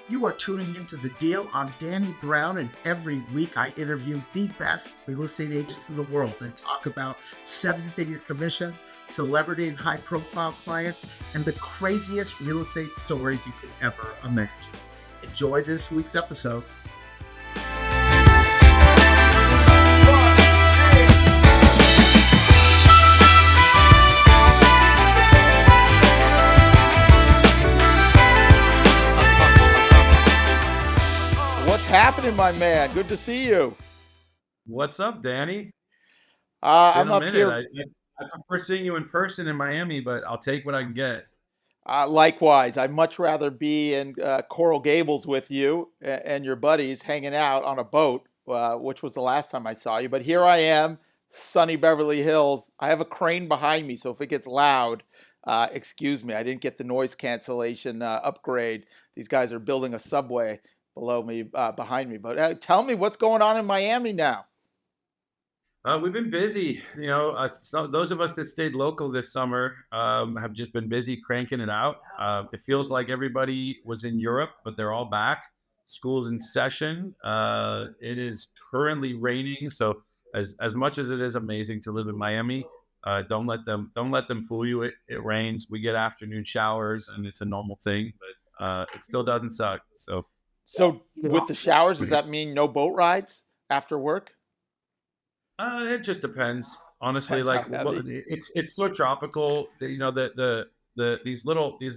You are tuning into The Deal. I'm Danny Brown, and every week I interview the best real estate agents in the world and talk about seven-figure commissions, celebrity and high-profile clients, and the craziest real estate stories you could ever imagine. Enjoy this week's episode. What's happening, my man? Good to see you. What's up, Danny? I'm up here. I prefer seeing you in person in Miami, but I'll take what I can get. Likewise, I'd much rather be in Coral Gables with you and your buddies hanging out on a boat, which was the last time I saw you. But here I am, sunny Beverly Hills. I have a crane behind me, so if it gets loud, excuse me. I didn't get the noise cancellation upgrade. These guys are building a subway below me, behind me. But tell me what's going on in Miami now. We've been busy. So those of us that stayed local this summer have just been busy cranking it out. It feels like everybody was in Europe, but they're all back. School's in session. It is currently raining, so as much as it is amazing to live in Miami, don't let them fool you. It rains. We get afternoon showers, and it's a normal thing, but it still doesn't suck. So with the showers, does that mean no boat rides after work? It just depends, honestly. Depends It's so tropical. These little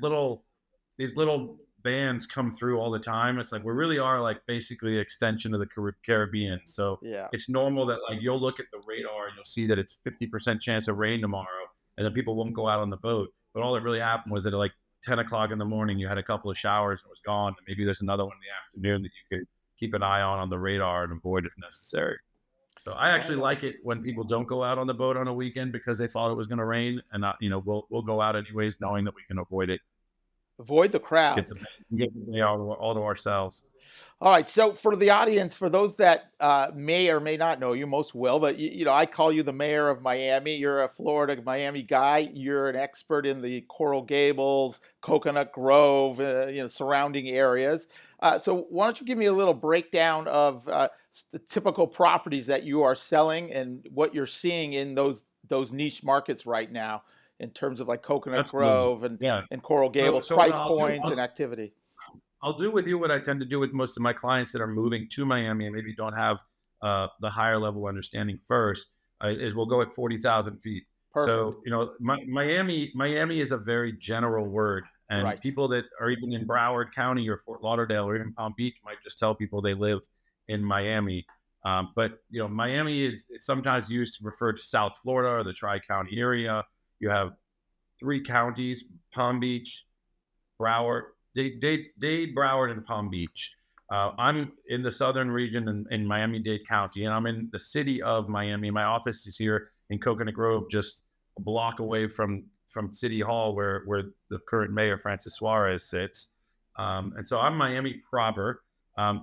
bands come through all the time. It's like we really are like basically an extension of the Caribbean. So Yeah. it's normal that like you'll look at the radar and you'll see that it's 50% chance of rain tomorrow, and then people won't go out on the boat. But all that really happened was that at like 10 o'clock in the morning, you had a couple of showers and it was gone. And maybe there's another one in the afternoon that you could keep an eye on the radar and avoid if necessary. So I actually like it when people don't go out on the boat on a weekend because they thought it was going to rain, and we'll go out anyways, knowing that we can avoid it. Avoid the crowd. Get the day all to ourselves. All right. So for the audience, for those that may or may not know you, most will, but I call you the mayor of Miami. You're a Florida, Miami guy. You're an expert in the Coral Gables, Coconut Grove, surrounding areas. So why don't you give me a little breakdown of the typical properties that you are selling and what you're seeing in those niche markets right now in terms of like Coconut Grove and Coral Gables, price points and activity. I'll do with you what I tend to do with most of my clients that are moving to Miami and maybe don't have the higher level understanding first, is we'll go at 40,000 feet. Perfect. So, Miami is a very general word. And Right. People that are even in Broward County or Fort Lauderdale or even Palm Beach might just tell people they live in Miami. But Miami is sometimes used to refer to South Florida or the Tri-County area. You have three counties: Palm Beach, Broward, Dade, Broward, and Palm Beach. I'm in the southern region in Miami-Dade County, and I'm in the city of Miami. My office is here in Coconut Grove, just a block away from City Hall, where the current mayor, Francis Suarez, sits. And so I'm Miami proper.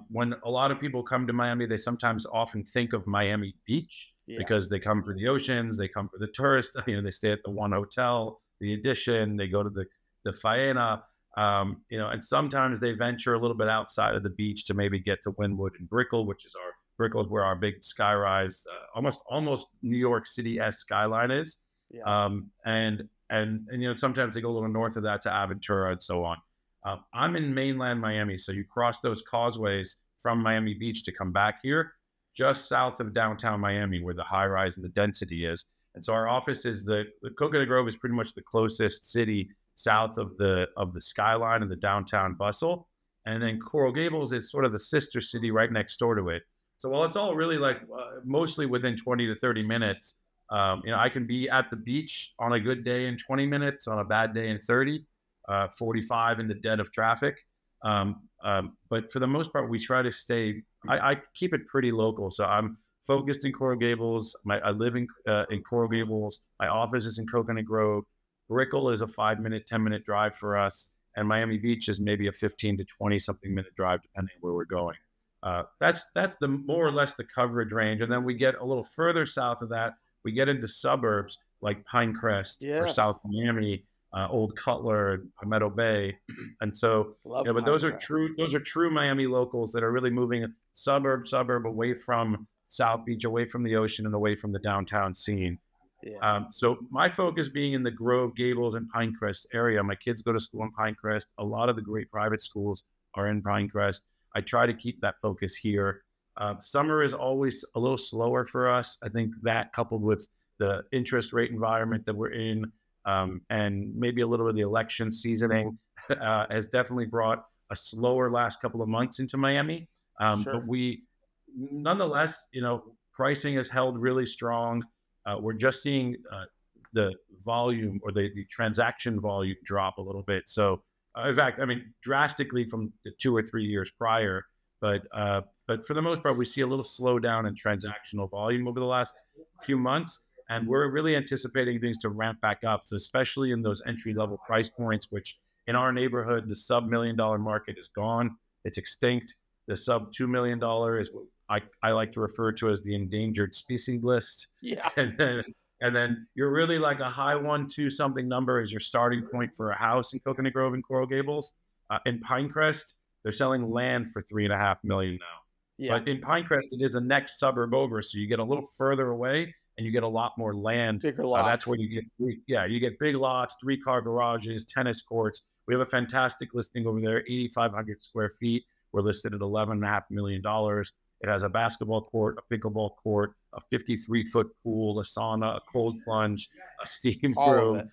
When a lot of people come to Miami, they sometimes often think of Miami Beach because they come for the oceans, they come for the tourists. They stay at the one hotel, the Edition, they go to the Faena, and sometimes they venture a little bit outside of the beach to maybe get to Wynwood and Brickell, Brickell is where our big skyrise, almost New York City-esque skyline is. Yeah. And sometimes they go a little north of that to Aventura and so on. I'm in mainland Miami, so you cross those causeways from Miami Beach to come back here, just south of downtown Miami, where the high rise and the density is. And so our office is the Coconut Grove is pretty much the closest city south of the skyline and the downtown bustle, and then Coral Gables is sort of the sister city right next door to it. So while it's all really like mostly within 20 to 30 minutes. I can be at the beach on a good day in 20 minutes, on a bad day in 30, 45 in the dead of traffic. But for the most part, we try to stay, I keep it pretty local. So I'm focused in Coral Gables. I live in Coral Gables. My office is in Coconut Grove. Brickell is a 5-minute, 10-minute drive for us. And Miami Beach is maybe a 15 to 20 something minute drive, depending where we're going. That's the more or less the coverage range. And then we get a little further south of that. We get into suburbs like Pinecrest or South Miami, Old Cutler, Palmetto Bay, and so Love but those are Pinecrest. true Miami locals that are really moving suburb away from South Beach, away from the ocean, and away from the downtown scene. Yeah. So my focus being in the Grove, Gables, and Pinecrest area. My kids go to school in Pinecrest. A lot of the great private schools are in Pinecrest. I try to keep that focus here. Summer is always a little slower for us. I think that, coupled with the interest rate environment that we're in, and maybe a little bit of the election seasoning, has definitely brought a slower last couple of months into Miami. Sure. But we, nonetheless, pricing has held really strong. We're just seeing the volume, or the transaction volume, drop a little bit. So, in fact, I mean, drastically from the 2 or 3 years prior. But for the most part, we see a little slowdown in transactional volume over the last few months, and we're really anticipating things to ramp back up. So, especially in those entry level price points, which in our neighborhood, the sub $1 million market is gone. It's extinct. The sub $2 million is what I like to refer to as the endangered species list. Yeah. And then you're really like a high 1-2 something number is your starting point for a house in Coconut Grove and Coral Gables. In Pinecrest, they're selling land for $3.5 million now. Yeah. But in Pinecrest, it is the next suburb over, so you get a little further away and you get a lot more land. Bigger lots. That's where you get big lots, 3-car garages, tennis courts. We have a fantastic listing over there, 8,500 square feet. We're listed at $11.5 million. It has a basketball court, a pickleball court, a 53-foot pool, a sauna, a cold plunge, a steam room, a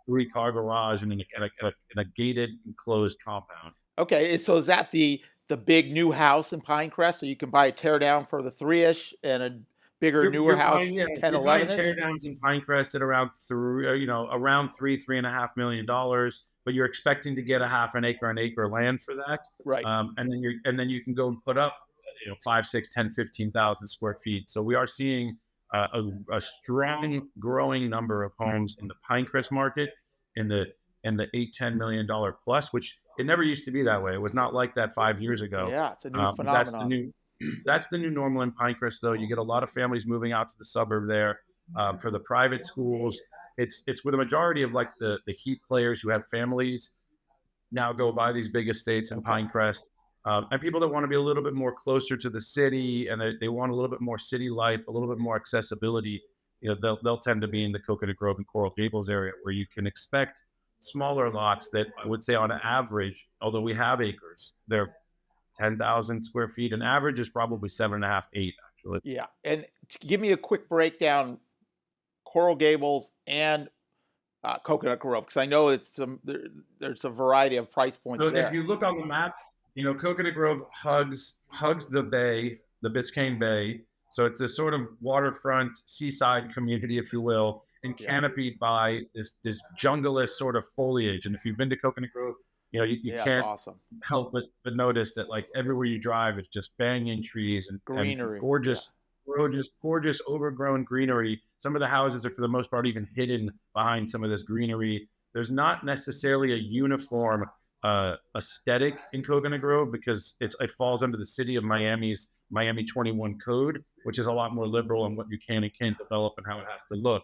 3-car garage, and a gated, enclosed compound. Okay, so is that the big new house in Pinecrest? So you can buy a tear down for the 3-ish and a bigger, newer house, 10, 11. Tear downs in Pinecrest at around $3.5 million. But you're expecting to get a half an acre land for that, right? And then you can go and put up 5, 6, 10, 15,000 square feet. So we are seeing a strong growing number of homes in the Pinecrest market in the $8-10 million plus, which it never used to be that way. It was not like that 5 years ago. Yeah, it's a new phenomenon. That's the new normal in Pinecrest, though. You get a lot of families moving out to the suburb there. For the private schools, it's where the majority of like the Heat players who have families now go buy these big estates in Pinecrest. And people that want to be a little bit more closer to the city, and they want a little bit more city life, a little bit more accessibility, they'll tend to be in the Coconut Grove and Coral Gables area, where you can expect smaller lots that I would say on average, although we have acres, they're 10,000 square feet. An average is probably 7.5, 8 actually. Yeah, and give me a quick breakdown, Coral Gables and Coconut Grove, because I know there's a variety of price points So there. if you look on the map, Coconut Grove hugs the bay, the Biscayne Bay. So it's this sort of waterfront seaside community, if you will, and canopied by this jungle-esque sort of foliage. And if you've been to Coconut Grove, you can't help but notice that like everywhere you drive, it's just banyan trees and greenery, and gorgeous overgrown greenery. Some of the houses are for the most part even hidden behind some of this greenery. There's not necessarily a uniform aesthetic in Coconut Grove because it falls under the city of Miami's Miami 21 code, which is a lot more liberal on what you can and can't develop and how it has to look.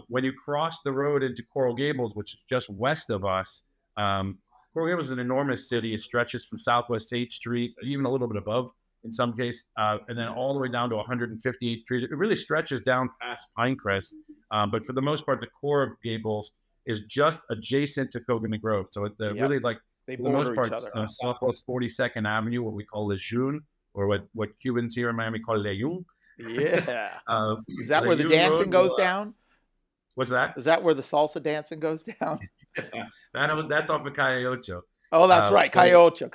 When you cross the road into Coral Gables, which is just west of us, Coral Gables is an enormous city. It stretches from Southwest 8th Street, even a little bit above in some case, and then all the way down to 158th Street. It really stretches down past Pinecrest, but for the most part, the core of Gables is just adjacent to Coconut Grove. So it's really like, they for the most part, Southwest 42nd Avenue, what we call Le Jeune, or what Cubans here in Miami call Le Jeune. Yeah. Is that where the dancing goes down? What's that? Is that where the salsa dancing goes down? That's off of Calle Ocho. Oh, that's right. Calle Ocho.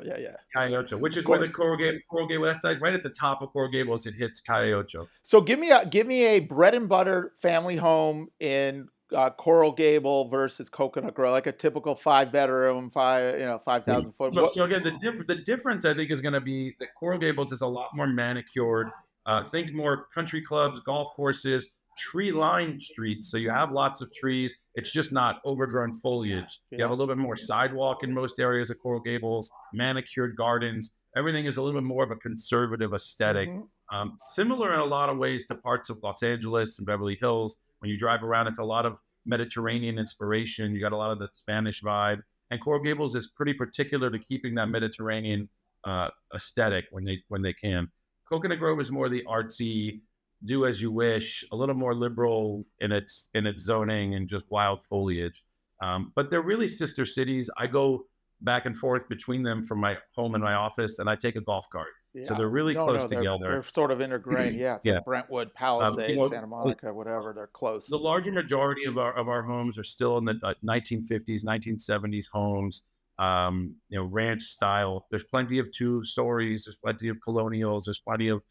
Yeah. Calle Ocho, which is where the Coral Gables, right at the top of Coral Gables, it hits Calle Ocho. So give me a bread and butter family home in Coral Gable versus Coconut Grove, like a typical 5-bedroom, 5,000 foot. So again, the difference I think is going to be that Coral Gables is a lot more manicured. Think more country clubs, golf courses, tree-lined streets. So you have lots of trees. It's just not overgrown foliage. You have a little bit more sidewalk in most areas of Coral Gables, manicured gardens. Everything is a little bit more of a conservative aesthetic. Similar in a lot of ways to parts of Los Angeles and Beverly Hills. When you drive around, it's a lot of Mediterranean inspiration. You got a lot of the Spanish vibe. And Coral Gables is pretty particular to keeping that Mediterranean aesthetic when they can. Coconut Grove is more the artsy, do as you wish, a little more liberal in its zoning and just wild foliage. But they're really sister cities. I go back and forth between them from my home and my office, and I take a golf cart. Yeah. So they're really close together. They're sort of integrated. Yeah, it's Yeah. like Brentwood, Palisades, Santa Monica, whatever. They're close. The larger majority of our homes are still in the 1950s, 1970s homes, ranch style. There's plenty of 2 stories. There's plenty of colonials. There's plenty of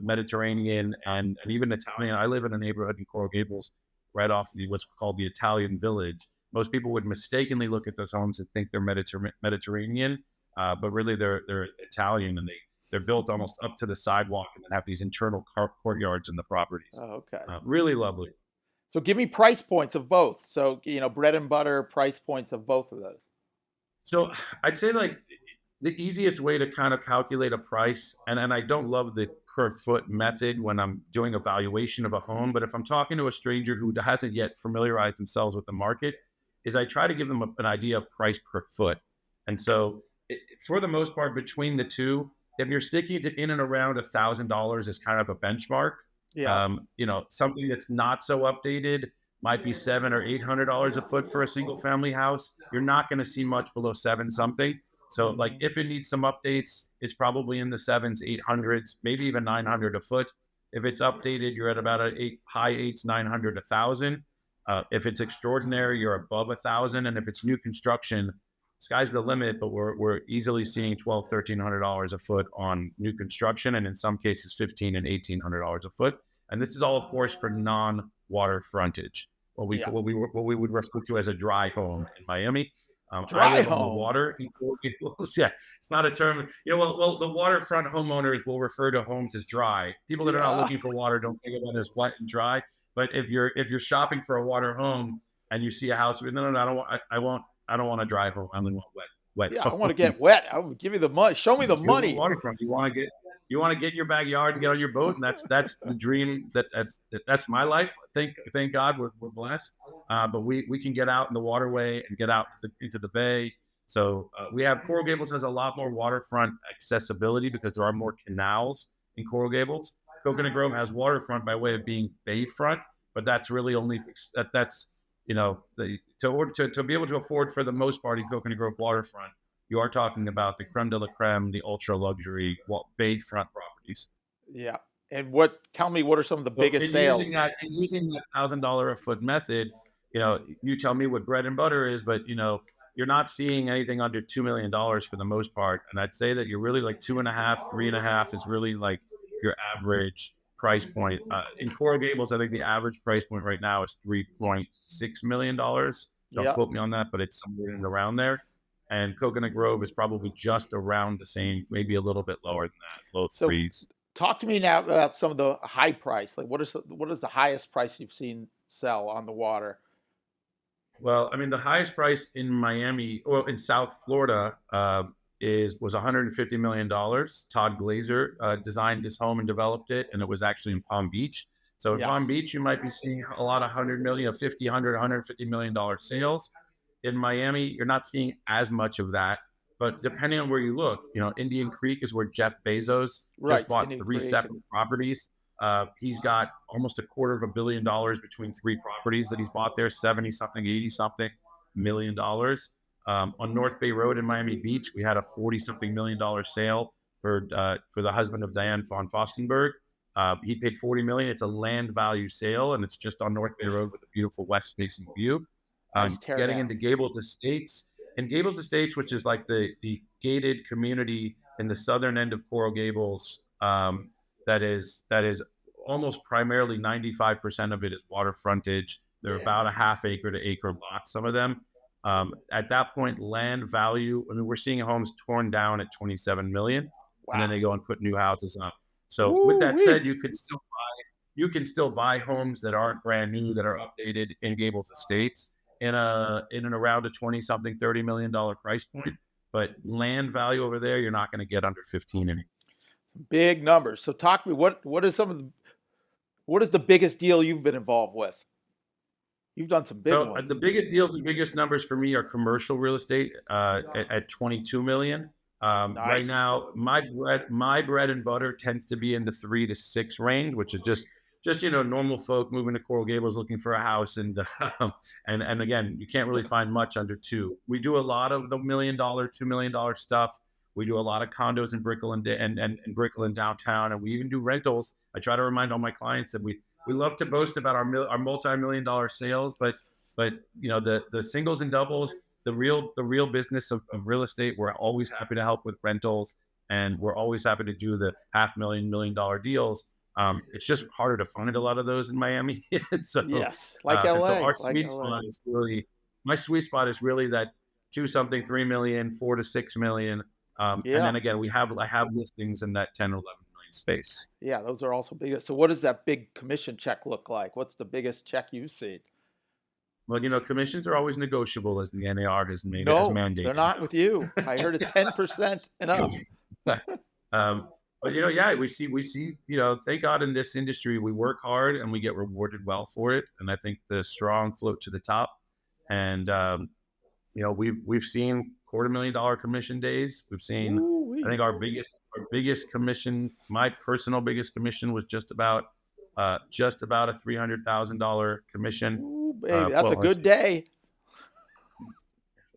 Mediterranean and even Italian. I live in a neighborhood in Coral Gables, right off what's called the Italian Village. Most people would mistakenly look at those homes and think they're Mediterranean, but really they're Italian, and they're built almost up to the sidewalk and then have these internal courtyards in the properties. Oh, okay. Really lovely. So give me price points of both. So, bread and butter price points of both of those. So I'd say like the easiest way to kind of calculate a price, and I don't love the per foot method when I'm doing a valuation of a home, but if I'm talking to a stranger who hasn't yet familiarized themselves with the market, is I try to give them an idea of price per foot. And so for the most part, between the two, if you're sticking to in and around $1,000 is kind of a benchmark. Yeah. Something that's not so updated might be $700 or $800 a foot for a single family house. You're not going to see much below 7 something. So like if it needs some updates, it's probably in the 7s, 800s, maybe even 900 a foot. If it's updated, you're at about high 8s, 900, 1,000. If it's extraordinary, you're above 1,000. And if it's new construction, sky's the limit, but we're easily seeing $1,200, $1,300 a foot on new construction, and in some cases $1,500 and $1,800 a foot. And this is all, of course, for non-water frontage, what we would refer to as a dry home in Miami. Dry home. On the water. Yeah, it's not a term. Well, the waterfront homeowners will refer to homes as dry. People that are not looking for water don't think of it as wet and dry. But if you're shopping for a water home and you see a house, no, I don't want a dry home. I only want wet. Yeah, I want to get wet. I will give you the money. Show me the money. Waterfront. You want to get in your backyard and get on your boat, and that's the dream. That's my life. Thank God we're blessed. But we can get out in the waterway and get out into the bay. So we have Coral Gables has a lot more waterfront accessibility because there are more canals in Coral Gables. Coconut Grove has waterfront by way of being bayfront, but that's really only that's to be able to afford for the most part in Coconut Grove waterfront, you are talking about the creme de la creme, the ultra luxury bayfront properties. Yeah. And tell me, what are some of the biggest sales? Using that $1,000 a foot method, you tell me what bread and butter is, but you're not seeing anything under $2 million for the most part. And I'd say that you're really like 2.5, 3.5 is really like your average price point. In Coral Gables, I think the average price point right now is $3.6 million. Don't quote me on that, but it's somewhere in around there. And Coconut Grove is probably just around the same, maybe a little bit lower than that, low threes. Talk to me now about some of the high price. Like what is the highest price you've seen sell on the water? Well, I mean, the highest price in Miami or in South Florida was $150 million. Todd Glazer designed this home and developed it, and it was actually in Palm Beach. So in Palm Beach, you might be seeing a lot of $100 million, $50, $100, $150 million sales. In Miami, you're not seeing as much of that. But depending on where you look, Indian Creek is where Jeff Bezos just bought Indian 3 separate properties. He's got almost $250 million between 3 properties that he's bought there, 70-something, 80-something $million. On North Bay Road in Miami Beach, we had a $40-something million sale for the husband of Diane von Furstenberg. He paid $40 million. It's a land value sale, and it's just on North Bay Road with a beautiful west-facing view. Getting into Gables Estates. In Gables Estates, which is like the gated community in the southern end of Coral Gables, that is almost primarily 95% of it is water frontage. They're about a half acre to acre lots, some of them. At that point, land value, we're seeing homes torn down at $27 million, and then they go and put new houses up. So with that said, you can still buy homes that aren't brand new, that are updated in Gables Estates in and around a 20-something, $30 million price point. But land value over there, you're not going to get under 15 anymore. Some big numbers. So talk to me, what is the biggest deal you've been involved with? You've done some big So ones. the biggest deals and biggest numbers for me are commercial real estate at 22 million. Right Nice. now, my bread and butter tends to be in the 3 to 6 range, which is just normal folk moving to Coral Gables looking for a house, and and again, you can't really find much under two. We do a lot of the $1 million, $2 million stuff. We do a lot of condos in Brickell and Brickell in downtown, and we even do rentals. I try to remind all my clients that we love to boast about our multi-million-dollar sales, but the singles and doubles, the real business of real estate, we're always happy to help with rentals, and we're always happy to do the $500,000 deals. It's just harder to find a lot of those in Miami. so Yes, like and so LA, our like sweet LA. spot is really my sweet spot is really that 2 something 3 million, 4 to 6 million. And Yeah, then again, I have listings in that 10 or 11 million space. yeah, those are also big. So what does that big commission check look like? What's the biggest check you've seen? Well, commissions are always negotiable, as the NAR has No, they're mandated. not with you. I heard it's 10% and up. But yeah, we see, thank God in this industry we work hard and we get rewarded well for it. And I think the strong float to the top. And we've seen $250,000 commission days. We've seen, I think our biggest commission, my personal biggest commission was just about a $300,000 commission. Ooh, baby, that's a good day.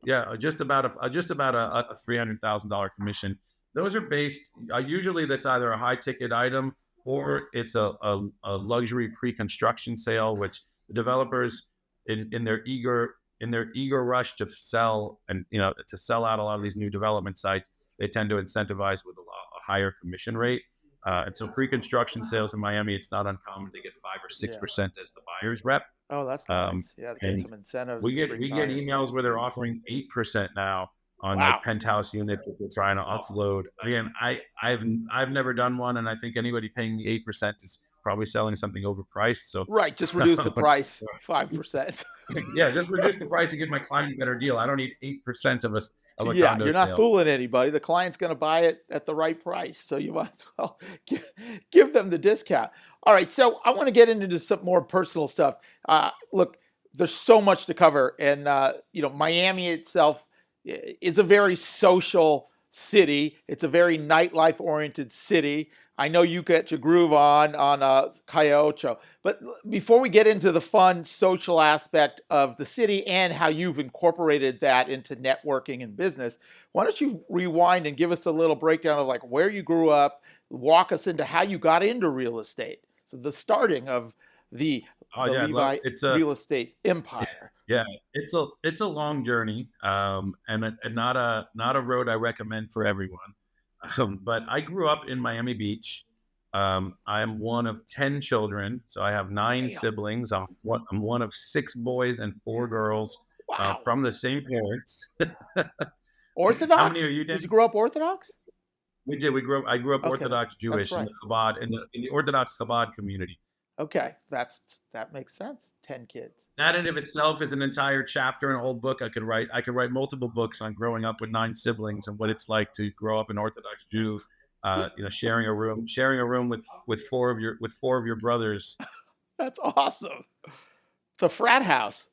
Yeah, just about a $300,000 commission. Those are based usually that's either a high ticket item or it's a luxury pre-construction sale, which the developers in their eager rush to sell and to sell out a lot of these new development sites, they tend to incentivize with a higher commission rate. And so pre-construction sales in Miami, it's not uncommon to get 5 or 6% as the buyer's rep. Oh, that's nice. Yeah, to get And some incentives. we to get bring we get buyers. emails where they're offering 8% now on Wow. like penthouse units that they're trying to offload. Again, I've never done one, and I think anybody paying me 8% is probably selling something overpriced. So Right, just reduce the price 5%. yeah, just reduce the price and give my client a better deal. I don't need 8% of a Yeah, condo you're not sale. fooling anybody. The client's going to buy it at the right price, so you might as well give them the discount. All right, so I want to get into some more personal stuff. Look, there's so much to cover, and Miami itself is a very social city. It's a very nightlife-oriented city. I know you get your groove on Calle. But before we get into the fun social aspect of the city and how you've incorporated that into networking and business, why don't you rewind and give us a little breakdown of like where you grew up, walk us into how you got into real estate. So the starting of the Levi real estate empire. Yeah, it's a long journey, and not a road I recommend for everyone. But I grew up in Miami Beach. I'm one of 10 children, so I have 9 Damn. siblings. I'm one of 6 boys and 4 girls Wow. from the same parents. Orthodox? How many are you, Dan? Did you grow up Orthodox? We did. I grew up Okay, Orthodox Jewish right. in the Chabad in the Orthodox Chabad community. Okay, that makes sense. 10 kids. That in of itself is an entire chapter in a whole book I could write. I could write multiple books on growing up with 9 siblings and what it's like to grow up an Orthodox Jew. Sharing a room with four of your brothers. That's awesome. It's a frat house.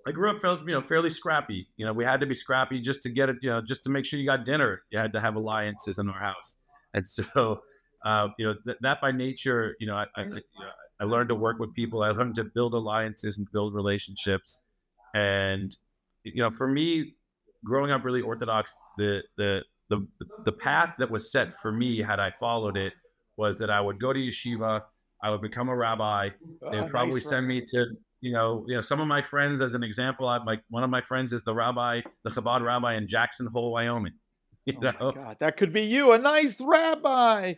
I grew up fairly scrappy. We had to be scrappy just to get it. Just to make sure you got dinner. You had to have alliances in our house, and so that by nature, I learned to work with people. I learned to build alliances and build relationships. And for me, growing up really Orthodox, the path that was set for me, had I followed it, was that I would go to yeshiva, I would become a rabbi. They would probably send me to some of my friends. As an example, one of my friends is the Chabad rabbi in Jackson Hole, Wyoming. My God, that could be you, a nice rabbi.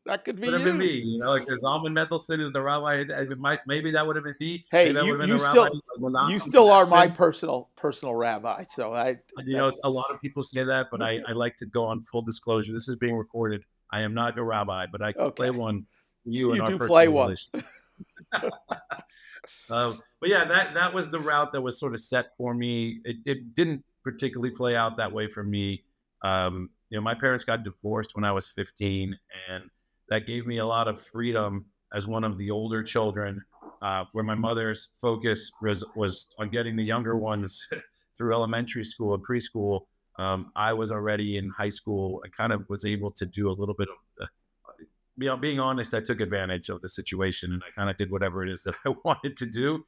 That could be you. Would have been me, like there's Alvin Mendelson is the rabbi. Maybe that would have been me. Hey, you still are my personal rabbi. So a lot of people say that, but I like to go on full disclosure. This is being recorded. I am not a rabbi, but I can play one for you. You in do our play personal one. But yeah, that was the route that was sort of set for me. It didn't particularly play out that way for me. My parents got divorced when I was 15, and that gave me a lot of freedom as one of the older children where my mother's focus was on getting the younger ones through elementary school and preschool. I was already in high school. I kind of was able to do a little bit of, being honest, I took advantage of the situation and I kind of did whatever it is that I wanted to do,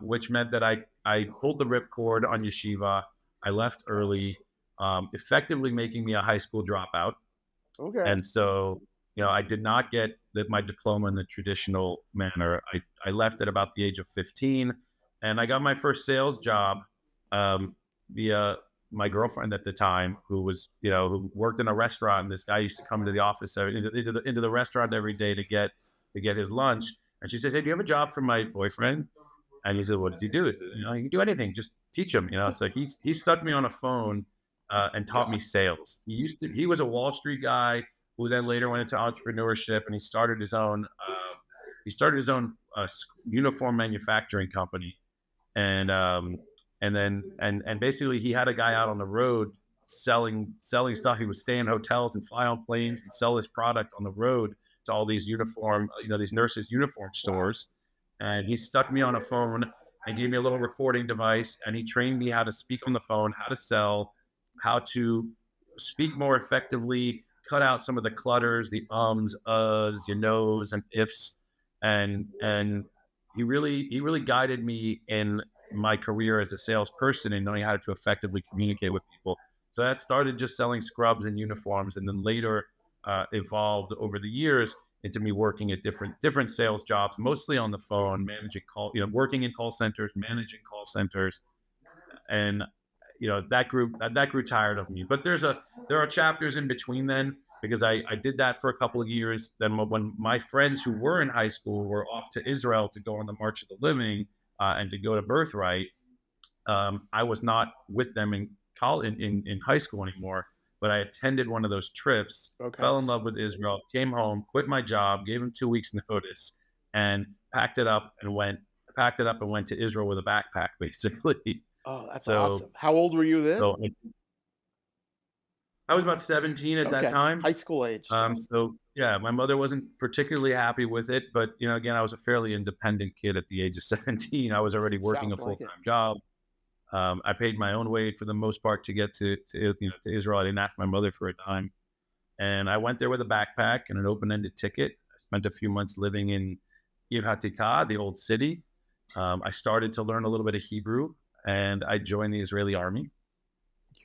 which meant that I pulled the ripcord on yeshiva. I left early, effectively making me a high school dropout. Okay. And so, I did not get my diploma in the traditional manner. I left at about the age of 15, and I got my first sales job via my girlfriend at the time, who worked in a restaurant. And this guy used to come to the office into the restaurant every day to get his lunch. And she said, "Hey, do you have a job for my boyfriend?" And he said, "What did he do?" "You can do anything. Just teach him." So he stuck me on a phone and taught me sales. He was a Wall Street guy who then later went into entrepreneurship, and he started his own uniform manufacturing company. And basically he had a guy out on the road selling stuff. He would stay in hotels and fly on planes and sell his product on the road to all these these nurses' uniform stores. And he stuck me on a phone and gave me a little recording device, and he trained me how to speak on the phone, how to sell, how to speak more effectively, cut out some of the clutters, the ums, uhs, your no's, and ifs. And he really guided me in my career as a salesperson and knowing how to effectively communicate with people. So that started just selling scrubs and uniforms, and then later evolved over the years into me working at different sales jobs, mostly on the phone, managing working in call centers, managing call centers, and that grew tired of me. But there are chapters in between then, because I did that for a couple of years. Then when my friends who were in high school were off to Israel to go on the March of the Living and to go to Birthright, I was not with them in high school anymore. But I attended one of those trips, fell in love with Israel, came home, quit my job, gave him 2 weeks notice, and packed it up and went to Israel with a backpack, basically. Oh, that's awesome. How old were you then? So I was about 17 at that time. High school age. So yeah, my mother wasn't particularly happy with it, but again, I was a fairly independent kid at the age of 17. I was already working a full-time job. I paid my own way for the most part to get to Israel. I didn't ask my mother for a dime, and I went there with a backpack and an open-ended ticket. I spent a few months living in Ir Hatikah, the old city. I started to learn a little bit of Hebrew, and I joined the Israeli army.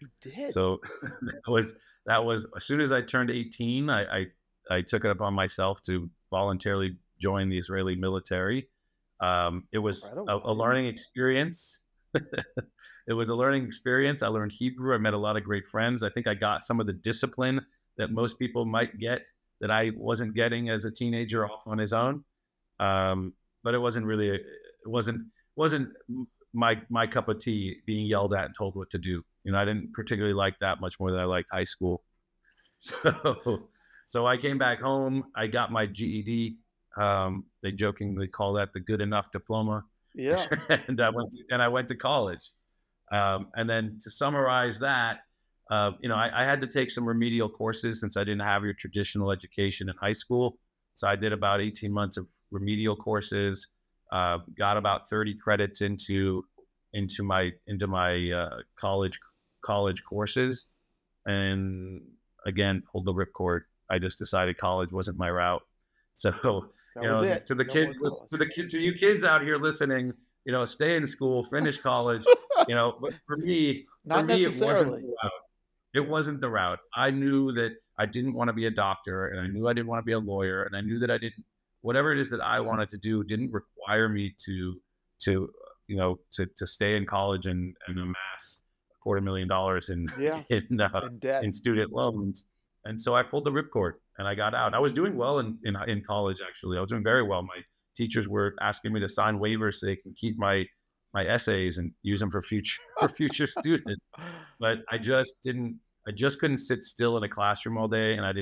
You did? So that was as soon as I turned 18, I took it upon myself to voluntarily join the Israeli military. It was a learning experience. It was a learning experience. I learned Hebrew. I met a lot of great friends. I think I got some of the discipline that most people might get that I wasn't getting as a teenager off on his own. But it wasn't my cup of tea, being yelled at and told what to do. I didn't particularly like that much more than I liked high school. So I came back home. I got my GED. They jokingly call that the good enough diploma. Yeah. And I went to college. And then to summarize that, I had to take some remedial courses since I didn't have your traditional education in high school. So I did about 18 months of remedial courses, got about 30 credits into my college courses, and again pulled the ripcord. I just decided college wasn't my route. So to you kids out here listening, stay in school, finish college. But for me, it wasn't the route. I knew that I didn't want to be a doctor, and I knew I didn't want to be a lawyer, and I knew that whatever it is that I wanted to do didn't require me to stay in college and amass $250,000 in student loans. And so I pulled the ripcord and I got out. I was doing well in college, actually. I was doing very well. My teachers were asking me to sign waivers so they can keep my essays and use them for future students. But I just couldn't sit still in a classroom all day, and I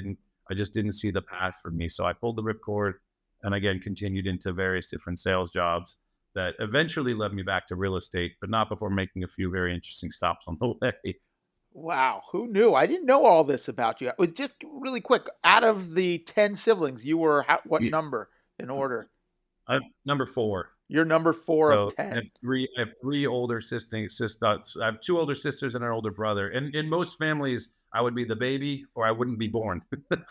just didn't see the path for me. So I pulled the ripcord and again continued into various different sales jobs that eventually led me back to real estate, but not before making a few very interesting stops on the way. Wow. Who knew? I didn't know all this about you. Just really quick, out of the 10 siblings, you were what number in order? I'm number 4. You're number 4 of So I 10. have 3 older sisters. I have 2 older sisters and an older brother. And in most families, I would be the baby or I wouldn't be born. But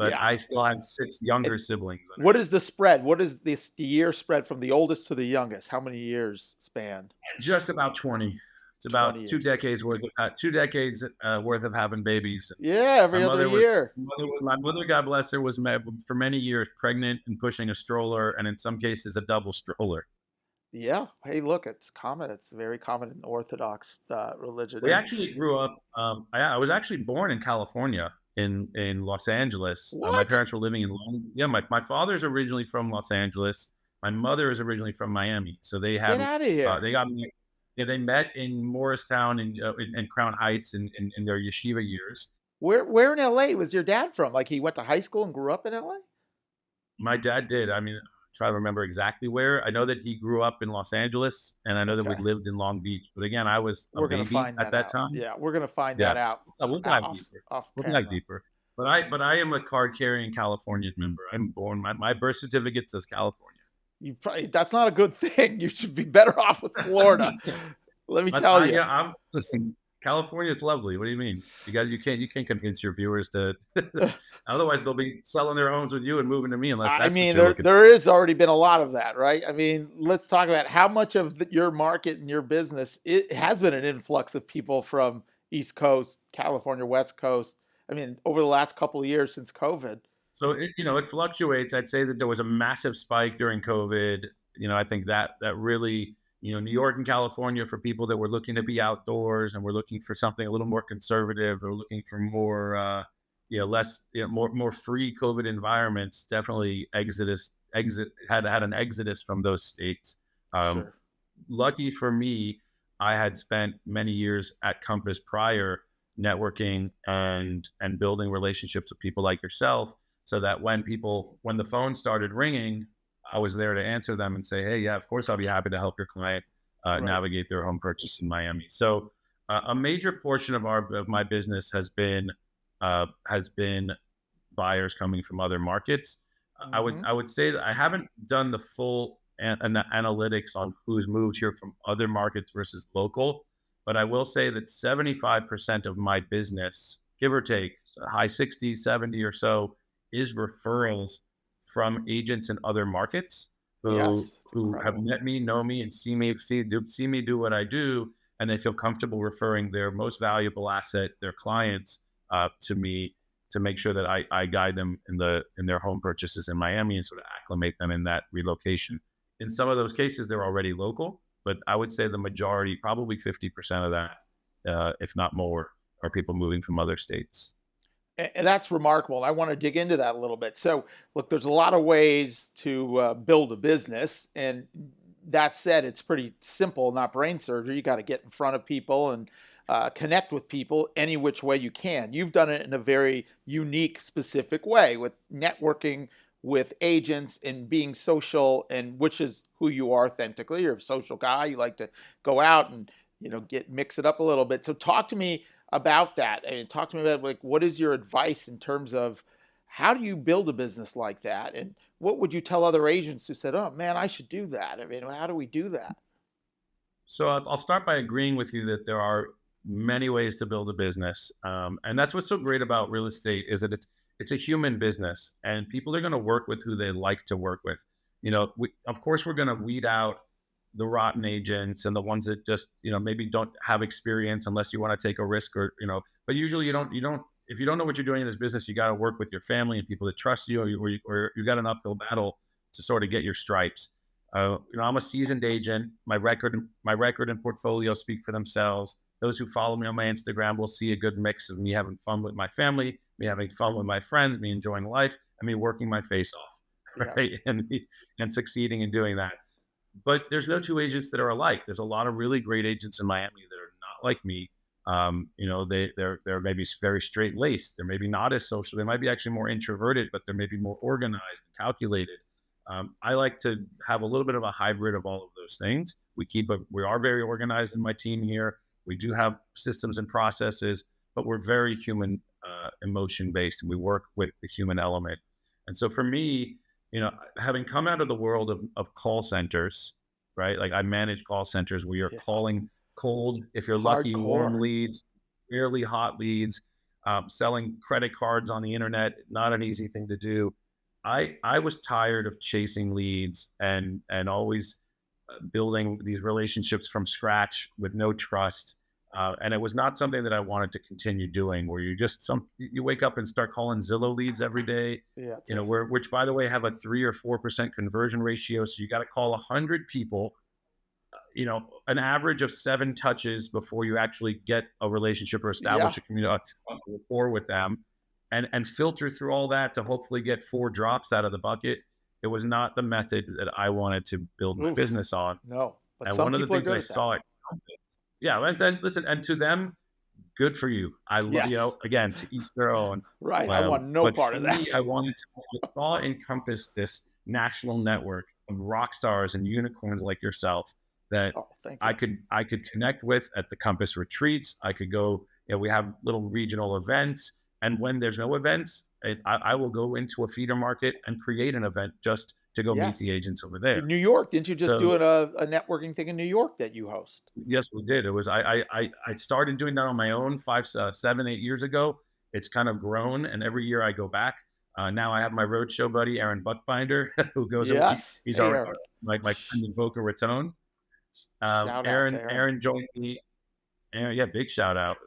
Yeah. I still have 6 And younger siblings what underneath. is the spread? What is the year spread from the oldest to the youngest? How many years span? Just about 20. It's 20 about 2 years. decades worth of 2 decades worth of having babies. Yeah, every other year. My mother, God bless her, was for many years pregnant and pushing a stroller, and in some cases a double stroller. Yeah. Hey, look, it's common. It's very common in Orthodox religion. We And actually grew up. I was actually born in California, in Los Angeles. My what? parents were living in Long. Yeah, my father's originally from Los Angeles. My mother is originally from Miami. So they Get have out of here. they got yeah, they met in Morristown and Crown Heights in their yeshiva years. Where in LA was your dad from? Like he went to high school and grew up in LA? My dad did. I mean, try to remember exactly where. I know that he grew up in Los Angeles, and I know that we Okay. lived in Long Beach. But again, I was a We're gonna baby find at that that out. time. Yeah, we're gonna find Yeah, that out we'll dive off deeper. off We'll dive camera. deeper. But I am a card carrying Californian member. I'm born. My birth certificate says California. You probably that's not a good thing. You should be better off with Florida. Let me But tell you. yeah, I'm listen. California is lovely. What do you mean? You can't convince your viewers to. Otherwise, they'll be selling their homes with you and moving to me unless I that's what mean, you're there looking. there is already been a lot of that, right? I mean, let's talk about how much of your market and your business it has been an influx of people from East Coast, California, West Coast. I mean, over the last couple of years since COVID. So it fluctuates. I'd say that there was a massive spike during COVID. I think that really, New York and California for people that were looking to be outdoors and were looking for something a little more conservative or looking for more, less, more free COVID environments. Definitely had an exodus from those states. Um, Sure. Lucky for me, I had spent many years at Compass prior networking and building relationships with people like yourself so that when the phone started ringing, I was there to answer them and say, hey, yeah, of course I'll be happy to help your client Right. navigate their home purchase in Miami. So a major portion of my business has been buyers coming from other markets. I would Hmm. I would say that I haven't done the full analytics on who's moved here from other markets versus local, but I will say that 75% of my business, give or take, so high 60s, 70 or so, is referrals from agents in other markets who Yes, it's who have incredible. met me, know me, and see me do what I do, and they feel comfortable referring their most valuable asset, their clients, to me to make sure that I guide them in their home purchases in Miami and sort of acclimate them in that relocation. In some of those cases, they're already local, but I would say the majority, probably 50% of that, if not more, are people moving from other states. And that's remarkable. I want to dig into that a little bit. So, look, there's a lot of ways to build a business, and that said, it's pretty simple, not brain surgery. You got to get in front of people and connect with people any which way you can. You've done it in a very unique, specific way with networking with agents and being social, and which is who you are authentically. You're a social guy. You like to go out and get mix it up a little bit. So, talk to me about that. I mean, talk to me about like what is your advice in terms of how do you build a business like that, and what would you tell other agents who said, "Oh man, I should do that"? I mean, how do we do that? So I'll start by agreeing with you that there are many ways to build a business, and that's what's so great about real estate is that it's a human business, and people are going to work with who they like to work with. Of course, we're going to weed out the rotten agents and the ones that just maybe don't have experience unless you want to take a risk But usually you don't. If you don't know what you're doing in this business, you got to work with your family and people that trust you, or you got an uphill battle to sort of get your stripes. I'm a seasoned agent. My record and portfolio speak for themselves. Those who follow me on my Instagram will see a good mix of me having fun with my family, me having fun with my friends, me enjoying life, and me working my face off, Yeah. right? And succeeding in doing that. But there's no two agents that are alike. There's a lot of really great agents in Miami that are not like me. They're maybe very straight laced. They're maybe not as social. They might be actually more introverted, but they're maybe more organized and calculated. I like to have a little bit of a hybrid of all of those things. We are very organized in my team here. We do have systems and processes, but we're very human, emotion based, and we work with the human element. And so for me, having come out of the world of call centers, right? Like I manage call centers where you're calling cold, if you're lucky, warm leads, fairly hot leads, selling credit cards on the internet, not an easy thing to do. I was tired of chasing leads and always building these relationships from scratch with no trust. And it was not something that I wanted to continue doing, where you wake up and start calling Zillow leads every day, which by the way have a 3 or 4% conversion ratio. So you got to call 100 people, an average of 7 touches before you actually get a relationship or establish a rapport with them, and filter through all that to hopefully get 4 drops out of the bucket. It was not the method that I wanted to build my business on. No, but and some one of the people things I saw it. Yeah, and listen, and to them, good for you. I love, again, to each their own. Right, I want no part of that. I wanted to encompass this national network of rock stars and unicorns like yourself that I could connect with at the Compass retreats. I could go. We have little regional events, and when there's no events, I will go into a feeder market and create an event just to go meet the agents over there. In New York, didn't you just do a networking thing in New York that you host? Yes, we did. It was I started doing that on my own 5, 7, 8 years ago. It's kind of grown, and every year I go back. Now I have my roadshow buddy Aaron Buckbinder, who goes. He's my friend in Boca Raton. Aaron joined me. Aaron, big shout out.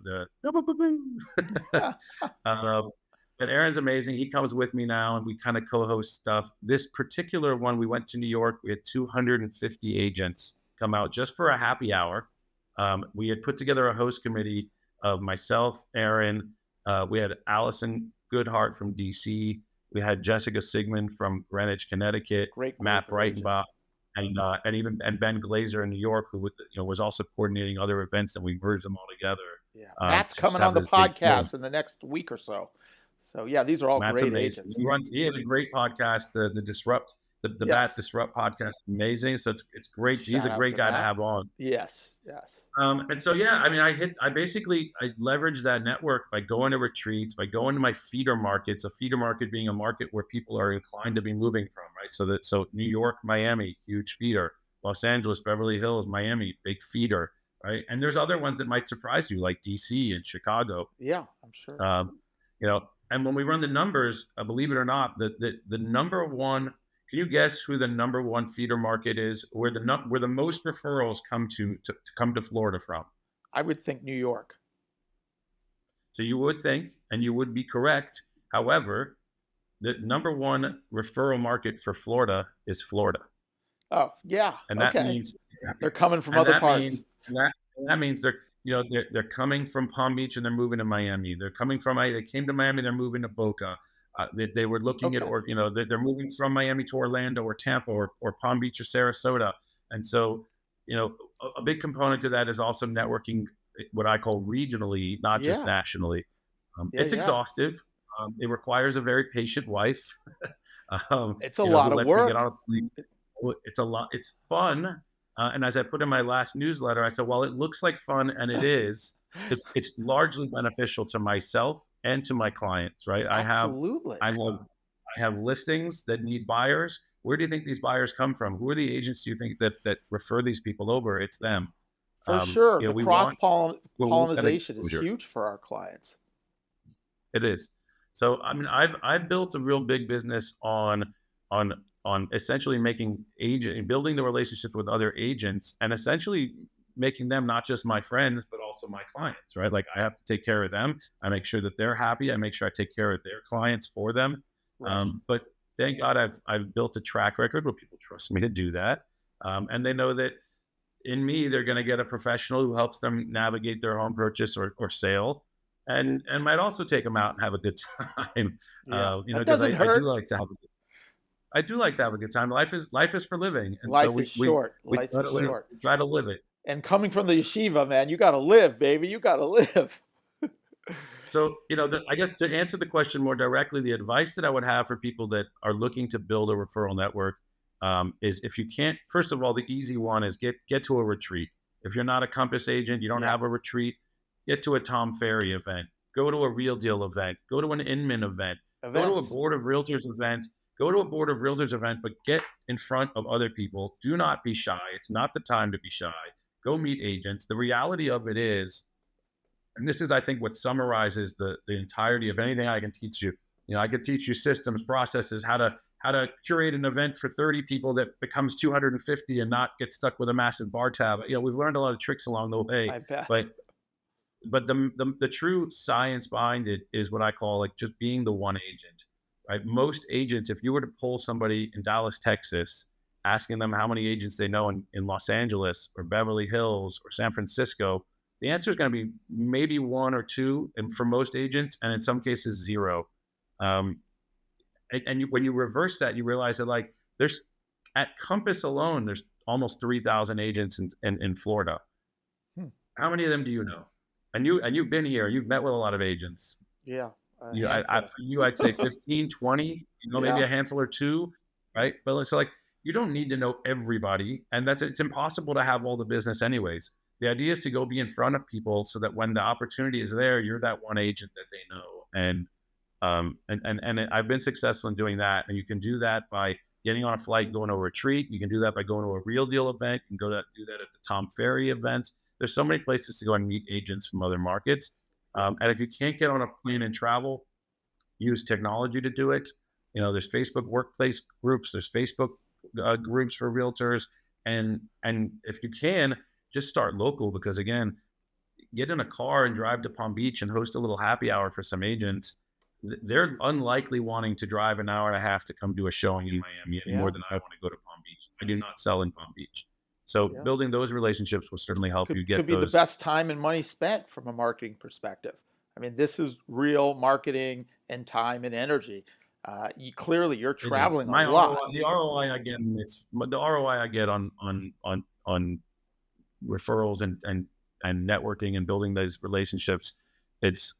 But Aaron's amazing. He comes with me now, and we kind of co-host stuff. This particular one, we went to New York. We had 250 agents come out just for a happy hour. We had put together a host committee of myself, Aaron. We had Allison Goodhart from DC. We had Jessica Sigmund from Greenwich, Connecticut. Matt Breitenbach, and Ben Glazer in New York, who was also coordinating other events, and we merged them all together. Yeah, Matt's coming on the podcast in the next week or so. So these are all Matt's great amazing. agents. He has a great podcast, the Disrupt, the Bat Disrupt podcast, amazing. So it's great. He's a great guy to have on. Yes. And so I basically leveraged that network by going to retreats, by going to my feeder markets. A feeder market being a market where people are inclined to be moving from, right? So New York, Miami, huge feeder. Los Angeles, Beverly Hills, Miami, big feeder, right? And there's other ones that might surprise you, like DC and Chicago. Yeah, I'm sure. And when we run the numbers, believe it or not, the number one, can you guess who the number one feeder market is, where the most referrals come to Florida from? I would think New York. So you would think, and you would be correct. However, the number one referral market for Florida is Florida. Oh, yeah. And that means they're coming from other parts. That means they're coming from Palm Beach and they're moving to Miami. They came to Miami, they're moving to Boca. They were looking at, they're moving from Miami to Orlando or Tampa or Palm Beach or Sarasota. And so, a big component to that is also networking, what I call regionally, not just nationally. It's exhaustive. It requires a very patient wife. It's a lot of work. It's a lot. It's fun. And as I put in my last newsletter, I said, well, it looks like fun, and it is. It's largely beneficial to myself and to my clients, right? Absolutely. I have listings that need buyers. Where do you think these buyers come from? Who are the agents do you think that refer these people over? It's them. For sure. The cross-pollination is huge for our clients. It is. So, I've built a real big business on essentially building the relationship with other agents, and essentially making them not just my friends, but also my clients, right? Like I have to take care of them. I make sure that they're happy. I make sure I take care of their clients for them. Right. But thank God I've built a track record where people trust me to do that. And they know that in me, they're going to get a professional who helps them navigate their home purchase or sale, and might also take them out and have a good time. That doesn't hurt. I do like to have a good time. Life is for living. And life is short. Life is short. Try to live it. And coming from the yeshiva, man, you got to live, baby. You got to live. So, I guess to answer the question more directly, the advice that I would have for people that are looking to build a referral network is, if you can't, first of all, the easy one is get to a retreat. If you're not a Compass agent, you don't have a retreat, get to a Tom Ferry event, go to a Real Deal event, go to an Inman event, go to a Board of Realtors event. Go to a Board of Realtors event, but get in front of other people. Do not be shy. It's not the time to be shy. Go meet agents. The reality of it is, and this is, I think, what summarizes the entirety of anything I can teach you. I could teach you systems, processes, how to curate an event for 30 people that becomes 250 and not get stuck with a massive bar tab. We've learned a lot of tricks along the way. I bet. But the true science behind it is what I call like just being the one agent, right? Most agents, if you were to poll somebody in Dallas, Texas, asking them how many agents they know in Los Angeles or Beverly Hills or San Francisco, the answer is going to be maybe one or two, and for most agents, and in some cases zero. When you reverse that, you realize that like there's at Compass alone, there's almost 3,000 agents in Florida. How many of them do you know? And you've been here, you've met with a lot of agents. Yeah. I'd say 15, 20, maybe a handful or two, right? But it's like, you don't need to know everybody, and it's impossible to have all the business anyways. The idea is to go be in front of people so that when the opportunity is there, you're that one agent that they know. And I've been successful in doing that. And you can do that by getting on a flight, going to a retreat. You can do that by going to a Real Deal event. You can do that at the Tom Ferry events. There's so many places to go and meet agents from other markets. And if you can't get on a plane and travel, use technology to do it. There's Facebook workplace groups. There's Facebook groups for realtors. And if you can, just start local, because again, get in a car and drive to Palm Beach and host a little happy hour for some agents. They're unlikely wanting to drive an hour and a half to come do a showing in Miami any more than I want to go to Palm Beach. I do not sell in Palm Beach. So building those relationships will certainly help you get those. Could be the best time and money spent from a marketing perspective. I mean, this is real marketing and time and energy. You're traveling a lot. The ROI I get on referrals and networking and building those relationships, it's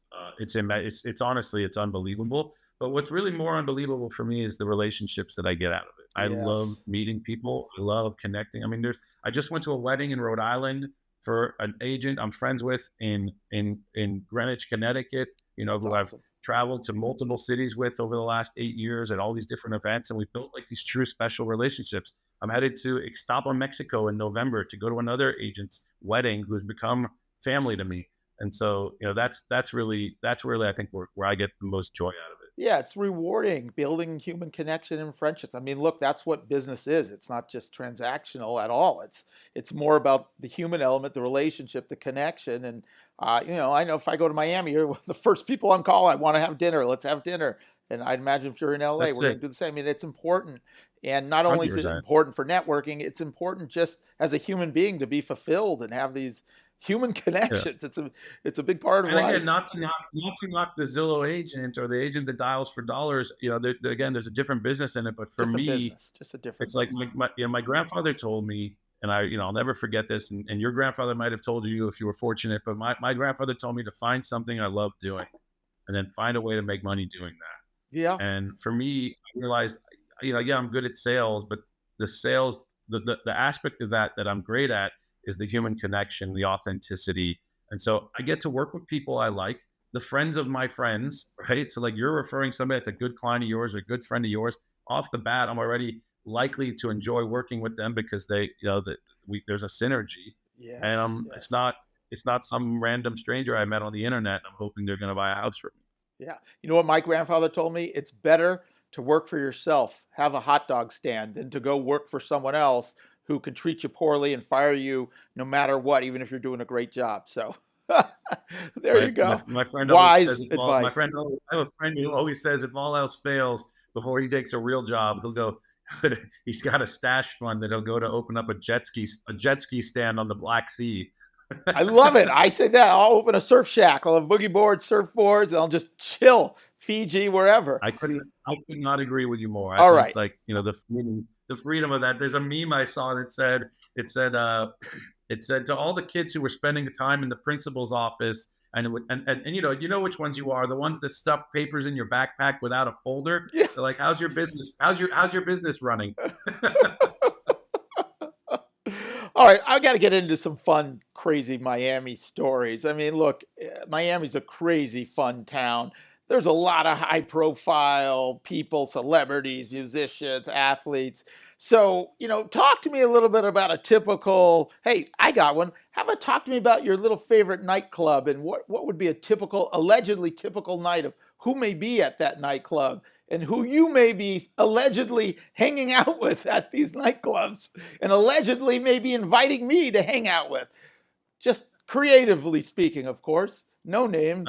honestly, it's unbelievable. But what's really more unbelievable for me is the relationships that I get out of it. I love meeting people. I love connecting. I mean, I just went to a wedding in Rhode Island for an agent I'm friends with in Greenwich, Connecticut, who awesome. I've traveled to multiple cities with over the last 8 years at all these different events. And we built like these true special relationships. I'm headed to Ixtapa, Mexico in November to go to another agent's wedding who's become family to me. And so, that's really, I think where I get the most joy out of it. Yeah, it's rewarding, building human connection and friendships. I mean, look, that's what business is. It's not just transactional at all. It's more about the human element, the relationship, the connection. And, I know if I go to Miami, you're the first people on call. I want to have dinner. Let's have dinner. And I'd imagine if you're in LA, we're going to do the same. I mean, it's important. And not only 100%. Is it important for networking, it's important just as a human being to be fulfilled and have these human connections. Yeah. It's a big part of life. Again, not to knock the Zillow agent or the agent that dials for dollars. Again, there's a different business in it. But for me, just a different. It's business. Like my grandfather told me, and I'll never forget this. And your grandfather might have told you if you were fortunate. But my grandfather told me to find something I love doing, and then find a way to make money doing that. Yeah. And for me, I realized, I'm good at sales, but the sales, the aspect of that I'm great at is the human connection, the authenticity. And so I get to work with people I like, the friends of my friends, right? So like you're referring somebody that's a good client of yours or a good friend of yours, off the bat, I'm already likely to enjoy working with them because they, there's a synergy. Yes, and it's not some random stranger I met on the internet and I'm hoping they're going to buy a house from me. Yeah. You know what my grandfather told me? It's better to work for yourself, have a hot dog stand, than to go work for someone else who can treat you poorly and fire you no matter what, even if you're doing a great job. So there you go. My friend wise advice. I have a friend who always says if all else fails, before he takes a real job, he'll go, he's got a stash fund that he'll go to open up a jet ski stand on the Black Sea. I love it. I say that. I'll open a surf shack. I'll have boogie boards, surfboards, and I'll just chill. Fiji, wherever. I could not agree with you more. All right. Like, the freedom of that. There's a meme I saw that said to all the kids who were spending time in the principal's office and you know which ones you are, the ones that stuff papers in your backpack without a folder. Yeah. They're like, how's your business? How's your business running? All right, I got to get into some fun, crazy Miami stories. I mean, look, Miami's a crazy, fun town. there's a lot of high profile people, celebrities, musicians, athletes. So, talk to me a little bit about a typical, hey, I got one. How about talk to me about your little favorite nightclub and what would be a typical, allegedly typical night of who may be at that nightclub and who you may be allegedly hanging out with at these nightclubs and allegedly maybe inviting me to hang out with. Just creatively speaking, of course, no names.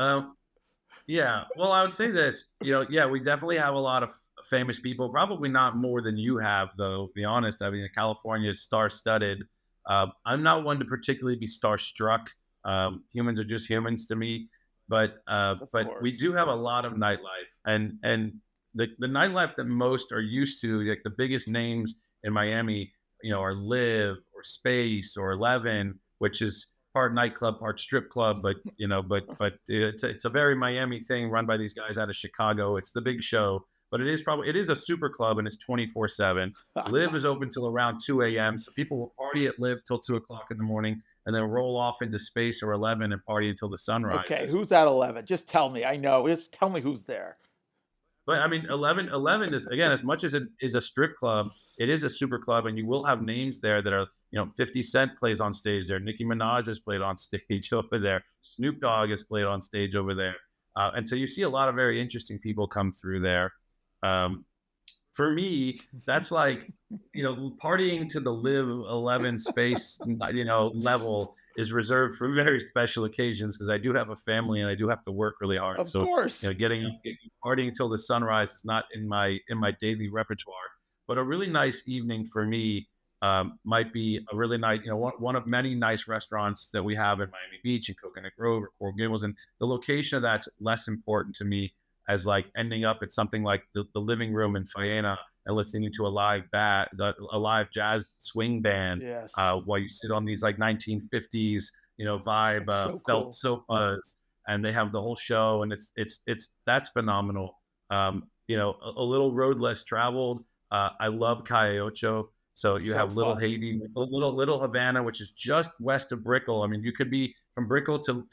Yeah, well, I would say this, yeah, we definitely have a lot of famous people, probably not more than you have, though, to be honest. I mean, California is star-studded. I'm not one to particularly be starstruck. Humans are just humans to me, but we do have a lot of nightlife, and the nightlife that most are used to, like the biggest names in Miami, are Live or Space or 11, which is part nightclub, part strip club, but it's a very Miami thing run by these guys out of Chicago. It's the big show, but it is a super club and it's 24/7. Live is open till around 2 a.m. So people will party at Live till 2 o'clock in the morning and then roll off into Space or 11 and party until the sun rises. Okay, who's at 11? Just tell me. I know. Just tell me who's there. But I mean, 11 is, again, as much as it is a strip club, it is a super club, and you will have names there that are, 50 Cent plays on stage there. Nicki Minaj has played on stage over there. Snoop Dogg has played on stage over there. And so you see a lot of very interesting people come through there. For me, that's like, partying to the Live 11 Space, level is reserved for very special occasions because I do have a family and I do have to work really hard. Of course. Getting partying until the sunrise is not in my daily repertoire. But a really nice evening for me might be a really nice, one of many nice restaurants that we have in Miami Beach and Coconut Grove or Coral Gables. And the location of that's less important to me as like ending up at something like the living room in Faena and listening to a live jazz swing band. Yes. While you sit on these like 1950s, vibe so felt cool. sofas, and they have the whole show, and that's phenomenal. A little road less traveled. I love Calle Ocho. So you have Little fun. Haiti, Little Havana, which is just west of Brickell. I mean, you could be from Brickell to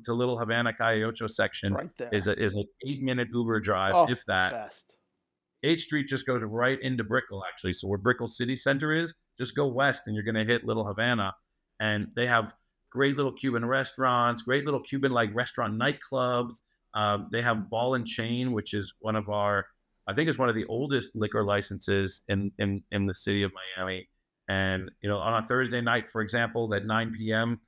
Little Havana. Calle Ocho section right there. is an 8-minute Uber drive, Oh, if that. Best. 8th Street just goes right into Brickell, actually. So where Brickell City Center is, just go west and you're going to hit Little Havana. And they have great little Cuban restaurants, great little Cuban-like restaurant nightclubs. They have Ball and Chain, which is I think it's one of the oldest liquor licenses in the city of Miami. And, on a Thursday night, for example, at 9 p.m.,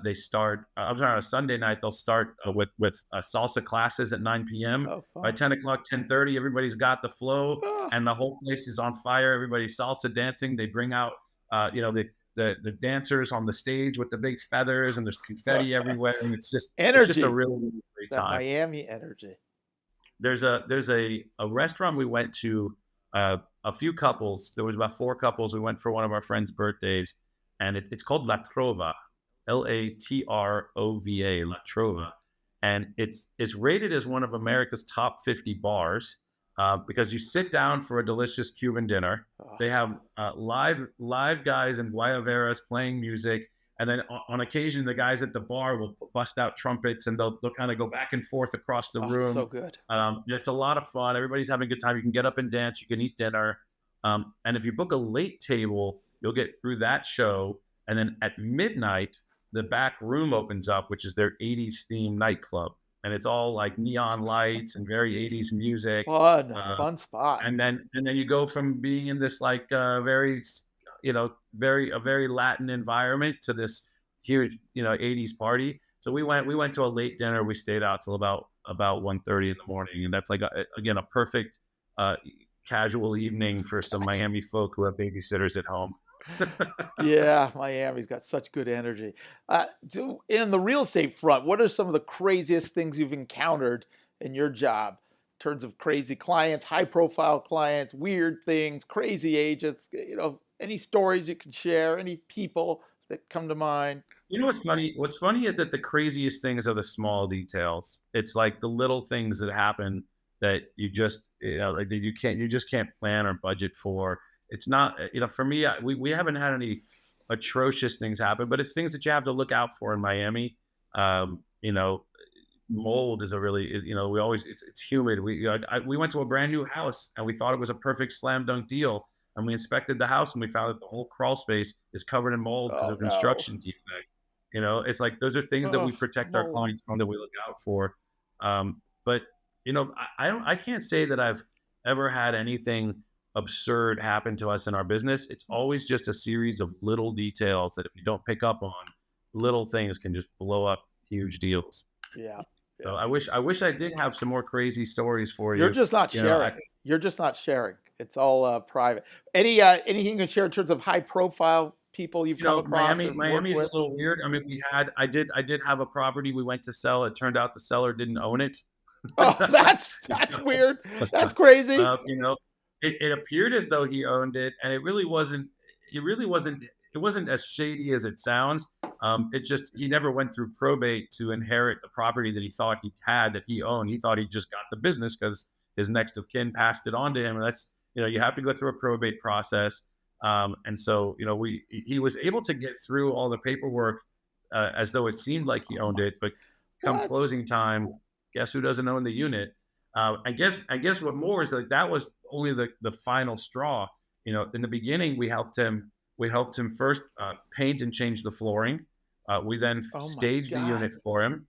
they start, on a Sunday night, they'll start with salsa classes at 9 p.m. Oh, fun. By 10 o'clock, 10:30, everybody's got the flow and the whole place is on fire. Everybody's salsa dancing. They bring out, the dancers on the stage with the big feathers and there's confetti everywhere. And it's just energy. It's just a really, really great time. That Miami energy. There's a restaurant we went to, a few couples. There was about 4 couples. We went for one of our friends' birthdays, and it's called La Trova, Latrova, La Trova, and it's rated as one of America's top 50 bars because you sit down for a delicious Cuban dinner. They have live guys in guayaberas playing music. And then on occasion, the guys at the bar will bust out trumpets and they'll kind of go back and forth across the room. So good. It's a lot of fun. Everybody's having a good time. You can get up and dance. You can eat dinner. And if you book a late table, you'll get through that show. And then at midnight, the back room opens up, which is their 80s themed nightclub. And it's all like neon lights and very 80s music. Fun spot. And then you go from being in this like very Latin environment to this huge, 80s party. So we went to a late dinner. We stayed out till about 1:30 in the morning. And that's like, a perfect casual evening for some Miami folk who have babysitters at home. Yeah, Miami's got such good energy. In the real estate front, what are some of the craziest things you've encountered in your job in terms of crazy clients, high-profile clients, weird things, crazy agents? Any stories you can share? Any people that come to mind? What's funny? What's funny is that the craziest things are the small details. It's like the little things that happen that you just, you just can't plan or budget for. It's not, for me, we haven't had any atrocious things happen, but it's things that you have to look out for in Miami. mold is a really, we always, it's humid. We went to a brand new house and we thought it was a perfect slam dunk deal. And we inspected the house and we found that the whole crawl space is covered in mold because Oh of no. construction defect. It's like those are things that Oh, we protect our mold. clients from, that we look out for. But I can't say that I've ever had anything absurd happen to us in our business. It's always just a series of little details that if you don't pick up on, little things can just blow up huge deals. Yeah. So Yeah. I wish I did have some more crazy stories for You're you. just not You know, I, sharing. You're just not sharing. It's all private. Anything you can share in terms of high profile people you've come across or worked Miami is a with? little weird. I mean, I did have a property we went to sell. It turned out the seller didn't own it. Oh, that's You weird. know? That's crazy. It appeared as though he owned it, and it really wasn't. It wasn't as shady as it sounds. It just, he never went through probate to inherit the property that he thought he had, that he owned. He thought he just got the business because his next of kin passed it on to him. And that's, you have to go through a probate process. And so, he was able to get through all the paperwork as though it seemed like he owned it, but come What? closing time, guess who doesn't own the unit? I guess what more is, like, that was only the final straw. In the beginning, we helped him first paint and change the flooring. We then Oh my staged the God. unit for him.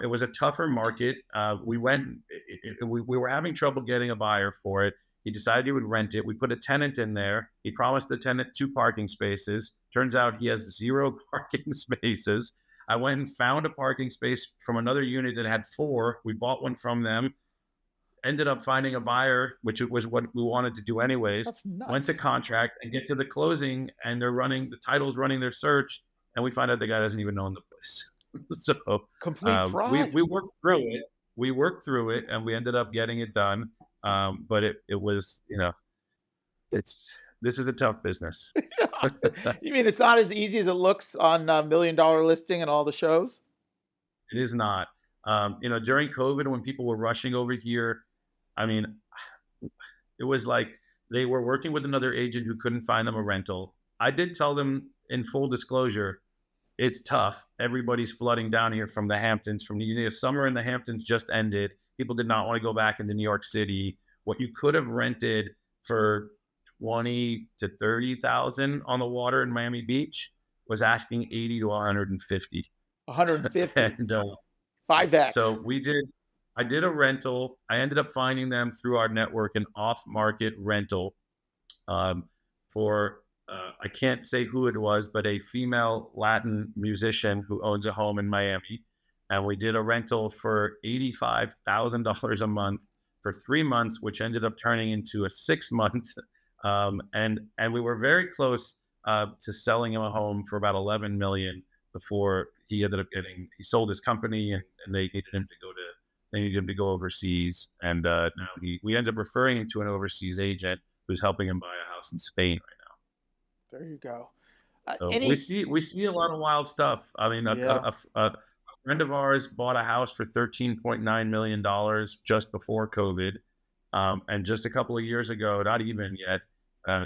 It was a tougher market. We were having trouble getting a buyer for it. He decided he would rent it. We put a tenant in there. He promised the tenant 2 parking spaces. Turns out he has 0 parking spaces. I went and found a parking space from another unit that had 4. We bought one from them. Ended up finding a buyer, which was what we wanted to do anyways. That's Went to nuts. contract and get to the closing, and the title's running their search, and we find out the guy doesn't even own the place. So Complete we fraud. we worked through it. We worked through it, and we ended up getting it done. But it was, it's this is a tough business. You mean it's not as easy as it looks on Million Dollar Listing and all the shows? It is not. During COVID, when people were rushing over here, I mean, it was like they were working with another agent who couldn't find them a rental. I did tell them, in full disclosure, it's tough. Everybody's flooding down here from the Hamptons. From the summer in the Hamptons just ended. People did not want to go back into New York City. What you could have rented for 20 to 30,000 on the water in Miami Beach was asking 80 to 150. 150. And 5x. so I did a rental. I ended up finding them through our network, an off-market rental for, I can't say who it was, but a female Latin musician who owns a home in Miami. And we did a rental for $85,000 a month for 3 months, which ended up turning into a 6-month. And we were very close to selling him a home for about $11 million before he ended up he sold his company, and they needed him to go overseas. And now we ended up referring him to an overseas agent who's helping him buy a house in Spain right There you go. now. So Any? we see a lot of wild stuff. I mean, Yeah. a friend of ours bought a house for $13.9 million just before COVID. And just a couple of years ago, not even yet,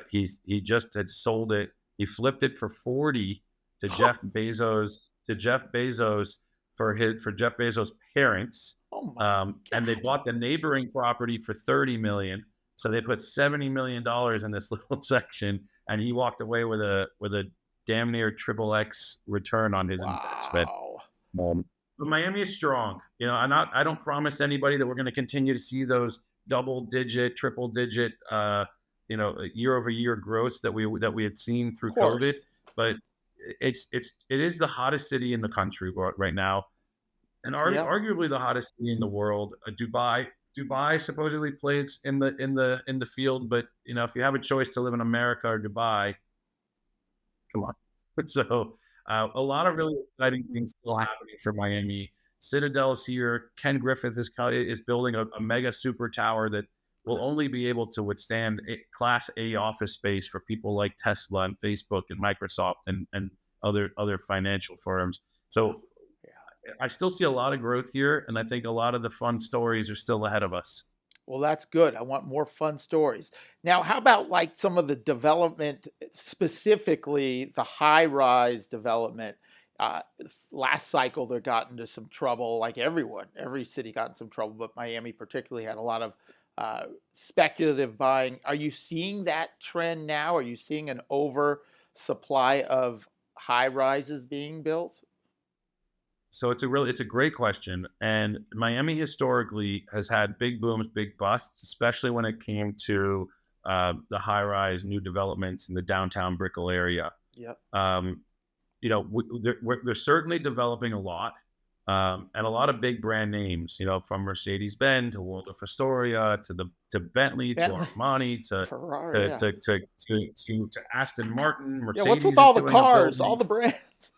he just had sold it. He flipped it for 40 to Jeff Bezos for Jeff Bezos' parents. Oh my And they God. bought the neighboring property for $30 million. So they put $70 million in this little section, and he walked away with a damn near XXX return on his investment. Wow. But Miami is strong. I don't promise anybody that we're going to continue to see those double-digit, triple-digit, year-over-year growths that we had seen through Of course. COVID. But it is the hottest city in the country right now, and Yep. arguably the hottest city in the world. Dubai supposedly plays in the field, but if you have a choice to live in America or Dubai, come on. So a lot of really exciting things still happening for Miami. Citadel's here. Ken Griffith is building a mega super tower that will only be able to withstand a Class A office space for people like Tesla and Facebook and Microsoft and other financial firms. So I still see a lot of growth here, and I think a lot of the fun stories are still ahead of us. Well, that's good. I want more fun stories. Now, how about like some of the development, specifically the high-rise development? Last cycle, they got into some trouble, like every city got in some trouble, but Miami particularly had a lot of speculative buying. Are you seeing that trend now? Are you seeing an oversupply of high rises being built? So it's a great question. And Miami historically has had big booms, big busts, especially when it came to the high rise new developments in the downtown Brickell area. Yep. They're certainly developing a lot, and a lot of big brand names. From Mercedes-Benz to World of Astoria to Bentley to Armani to Ferrari, to Aston Martin. Mercedes. Yeah, what's with all the is doing cars, all the brands?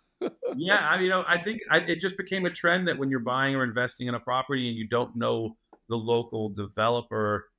Yeah, I think it just became a trend that when you're buying or investing in a property and you don't know the local developer,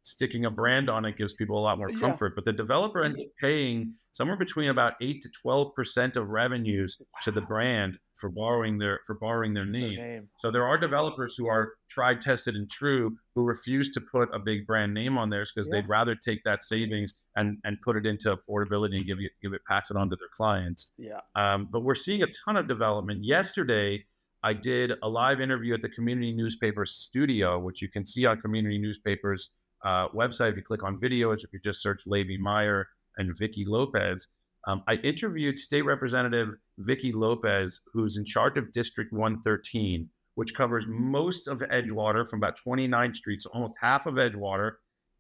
sticking a brand on it gives people a lot more comfort. But the developer ends up paying somewhere between about 8 to 12% of revenues to the brand for borrowing their name. So there are developers who are tried, tested, and true who refuse to put a big brand name on theirs because they'd rather take that savings and put it into affordability and pass it on to their clients. Yeah. But we're seeing a ton of development. Yesterday, I did a live interview at the Community Newspaper Studio, which you can see on Community Newspaper's website if you click on videos, if you just search Levi Meyer and Vicky Lopez. I interviewed State Representative Vicky Lopez, who's in charge of District 113, which covers most of Edgewater from about 29th Street, so almost half of Edgewater,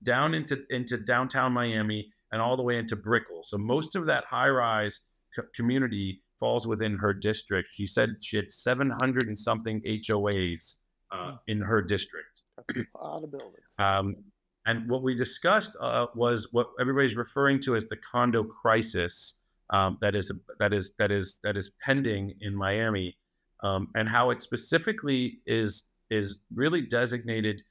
down into downtown Miami and all the way into Brickell. So most of that high-rise community falls within her district. She said she had 700 and something HOAs in her district. That's a lot of buildings. And what we discussed was what everybody's referring to as the condo crisis that is pending in Miami, and how it specifically is really designated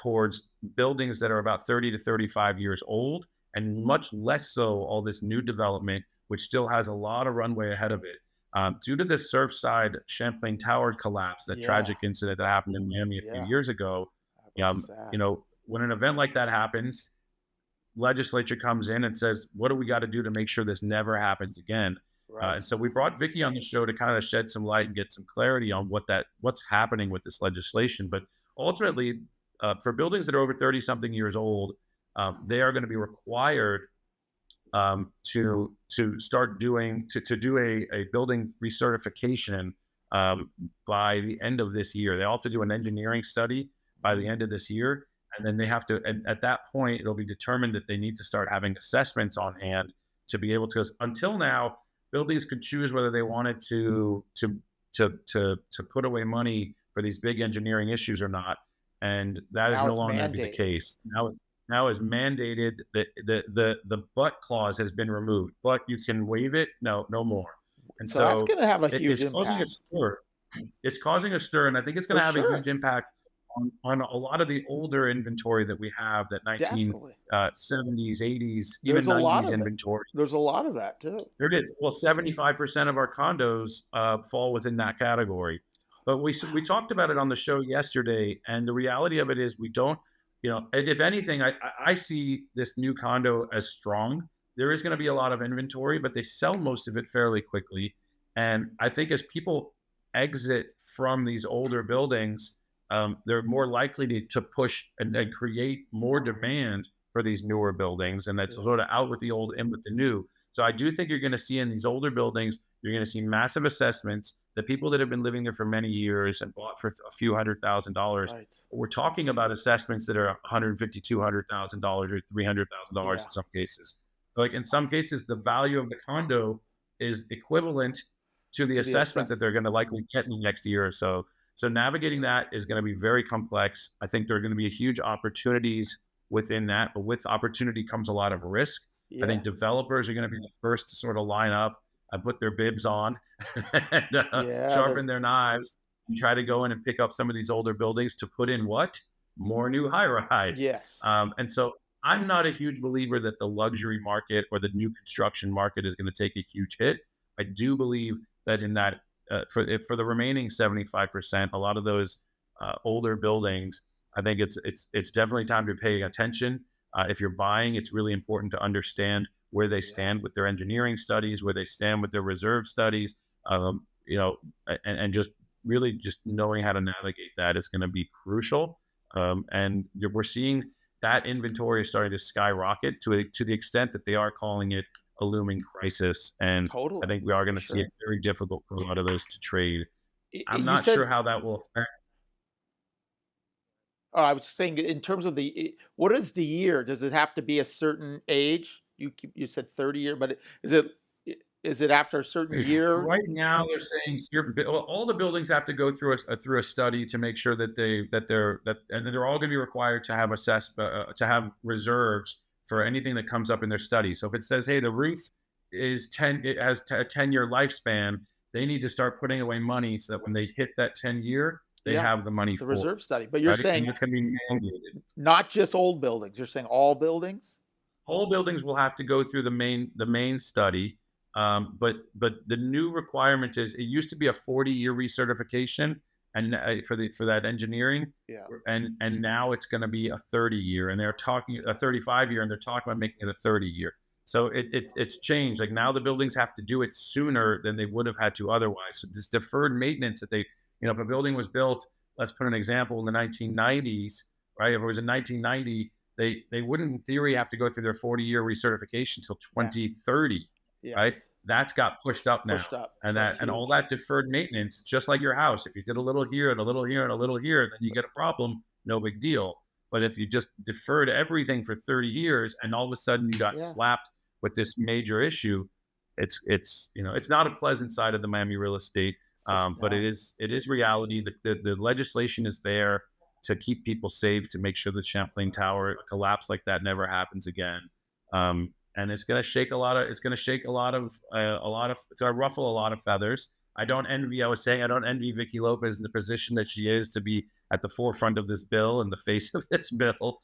towards buildings that are about 30 to 35 years old, and much less so all this new development, which still has a lot of runway ahead of it. Due to the Surfside Champlain Tower collapse, that tragic incident that happened in Miami a few years ago, when an event like that happens, legislature comes in and says, what do we got to do to make sure this never happens again? Right. And so we brought Vicky on the show to kind of shed some light and get some clarity on what's happening with this legislation. But ultimately, for buildings that are over 30 something years old, they are going to be required to do a building recertification by the end of this year. They all have to do an engineering study by the end of this year. And then they have to, and at that point, it'll be determined that they need to start having assessments on hand to be able to, until now, buildings could choose whether they wanted to put away money for these big engineering issues or not. And that is no longer going to be the case. Now it's mandated that the but clause has been removed, but you can waive it. No more. And so that's going to have a huge impact. It's causing a stir, and I think it's going to have a huge impact on a lot of the older inventory that we have, that 1970s, 80s, even 90s inventory. There's a lot of that too. There it is. Well, 75% of our condos fall within that category. But we talked about it on the show yesterday, and the reality of it is we don't, if anything, I see this new condo as strong. There is going to be a lot of inventory, but they sell most of it fairly quickly. And I think as people exit from these older buildings, they're more likely to push and create more demand for these newer buildings, and that's sort of out with the old, in with the new. So I do think you're going to see in these older buildings, you're going to see massive assessments. The people that have been living there for many years and bought for a few $100,000, we're talking about assessments that are $150,000, $200,000, or $300,000 in some cases. Like in some cases, the value of the condo is equivalent to the assessment that they're going to likely get in the next year or so. So navigating that is going to be very complex. I think there are going to be huge opportunities within that, but with opportunity comes a lot of risk. I think developers are going to be the first to sort of line up and put their bibs on and sharpen their knives and try to go in and pick up some of these older buildings to put in more new high-rise. Yes. And so I'm not a huge believer that the luxury market or the new construction market is going to take a huge hit. I do believe that in that, for the remaining 75%, a lot of those older buildings, I think it's definitely time to pay attention. If you're buying, it's really important to understand where they stand with their engineering studies, where they stand with their reserve studies, and just really just knowing how to navigate that is going to be crucial. And we're seeing that inventory is starting to skyrocket to the extent that they are calling it a looming crisis. And I Totally, think we are going for to see it sure. very difficult for a lot of those to trade. I'm You not said, sure how that will affect. oh, I was just saying, in terms of what is the year? Does it have to be a certain age? You said 30 year, but is it after a certain year? Right now, they're saying all the buildings have to go through a study to make sure that and they're all going to be required to have to have reserves for anything that comes up in their study. So if it says, hey, the roof it has a 10-year lifespan, they need to start putting away money so that when they hit that 10-year, they Yeah, have the money the for reserve it, study. But you're right? And saying that's going to be mandated. not just old buildings. You're saying all buildings? All buildings will have to go through the main study. But the new requirement is, it used to be a 40-year recertification, and for that engineering, Yeah. and now it's going to be a 30-year, and they're talking a 35-year, and they're talking about making it a 30-year. So it's changed. Like, now the buildings have to do it sooner than they would have had to otherwise. So this deferred maintenance that if a building was built, let's put an example, in the 1990s, right? If it was in 1990, they wouldn't in theory have to go through their 40-year recertification until 2030, right? Yes. That's got pushed up now. Pushed up. And So that's all huge. that deferred maintenance, just like your house. If you did a little here and a little here and a little here, then you get a problem, no big deal. But if you just deferred everything for 30 years and all of a sudden you got Yeah. slapped with this major issue, it's not a pleasant side of the Miami real estate. But No. it is reality. The legislation is there to keep people safe, to make sure the Champlain Tower collapse like that never happens again. And it's going to shake a lot of it's going to ruffle a lot of feathers. I was saying, I don't envy Vicky Lopez in the position that she is, to be at the forefront of this bill and the face of this bill,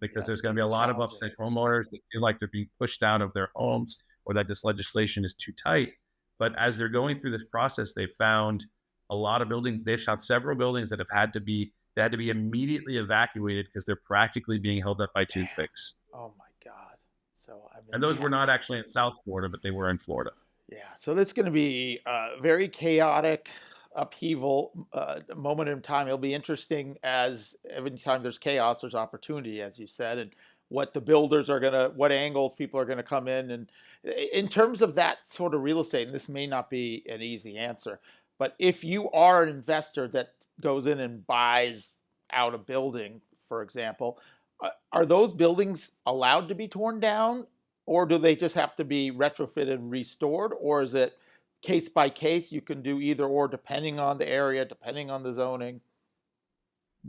because there's going to be a lot of challenging. upset homeowners that feel like they're being pushed out of their homes, or that this legislation is too tight. But as they're going through this process, they've found a lot of buildings. They've found several buildings that had to be immediately evacuated because they're practically being held up by toothpicks. Oh my God. So I And mean, those were not actually in South Florida, but they were in Florida. yeah. So that's going to be a very chaotic upheaval moment in time. It'll be interesting, as every time there's chaos, there's opportunity, as you said, and what the builders are what angles people are gonna come in. And in terms of that sort of real estate, and this may not be an easy answer, but if you are an investor that goes in and buys out a building, for example, are those buildings allowed to be torn down, or do they just have to be retrofitted and restored, or is it case by case? You can do either or, depending on the area, depending on the zoning.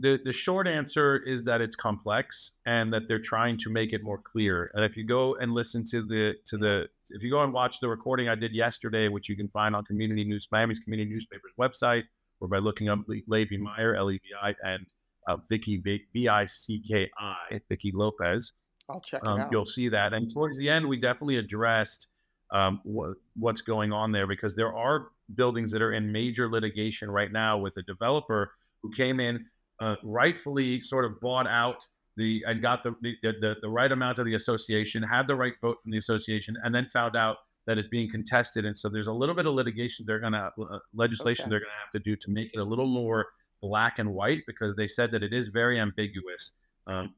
The short answer is that it's complex, and that they're trying to make it more clear. And if you go and listen if you go and watch the recording I did yesterday, which you can find on Miami's community newspaper's website, or by looking up Levi Meyer, Levi, and Vicky Vicki, Vicky Lopez, I'll check it out. you'll see that. And towards the end, we definitely addressed what's going on there, because there are buildings that are in major litigation right now with a developer who came in, rightfully sort of bought out and got the right amount of the association, had the right vote from the association, and then found out that it's being contested. And so there's a little bit of legislation they're going to have to do to make it a little more black and white, because they said that it is very ambiguous.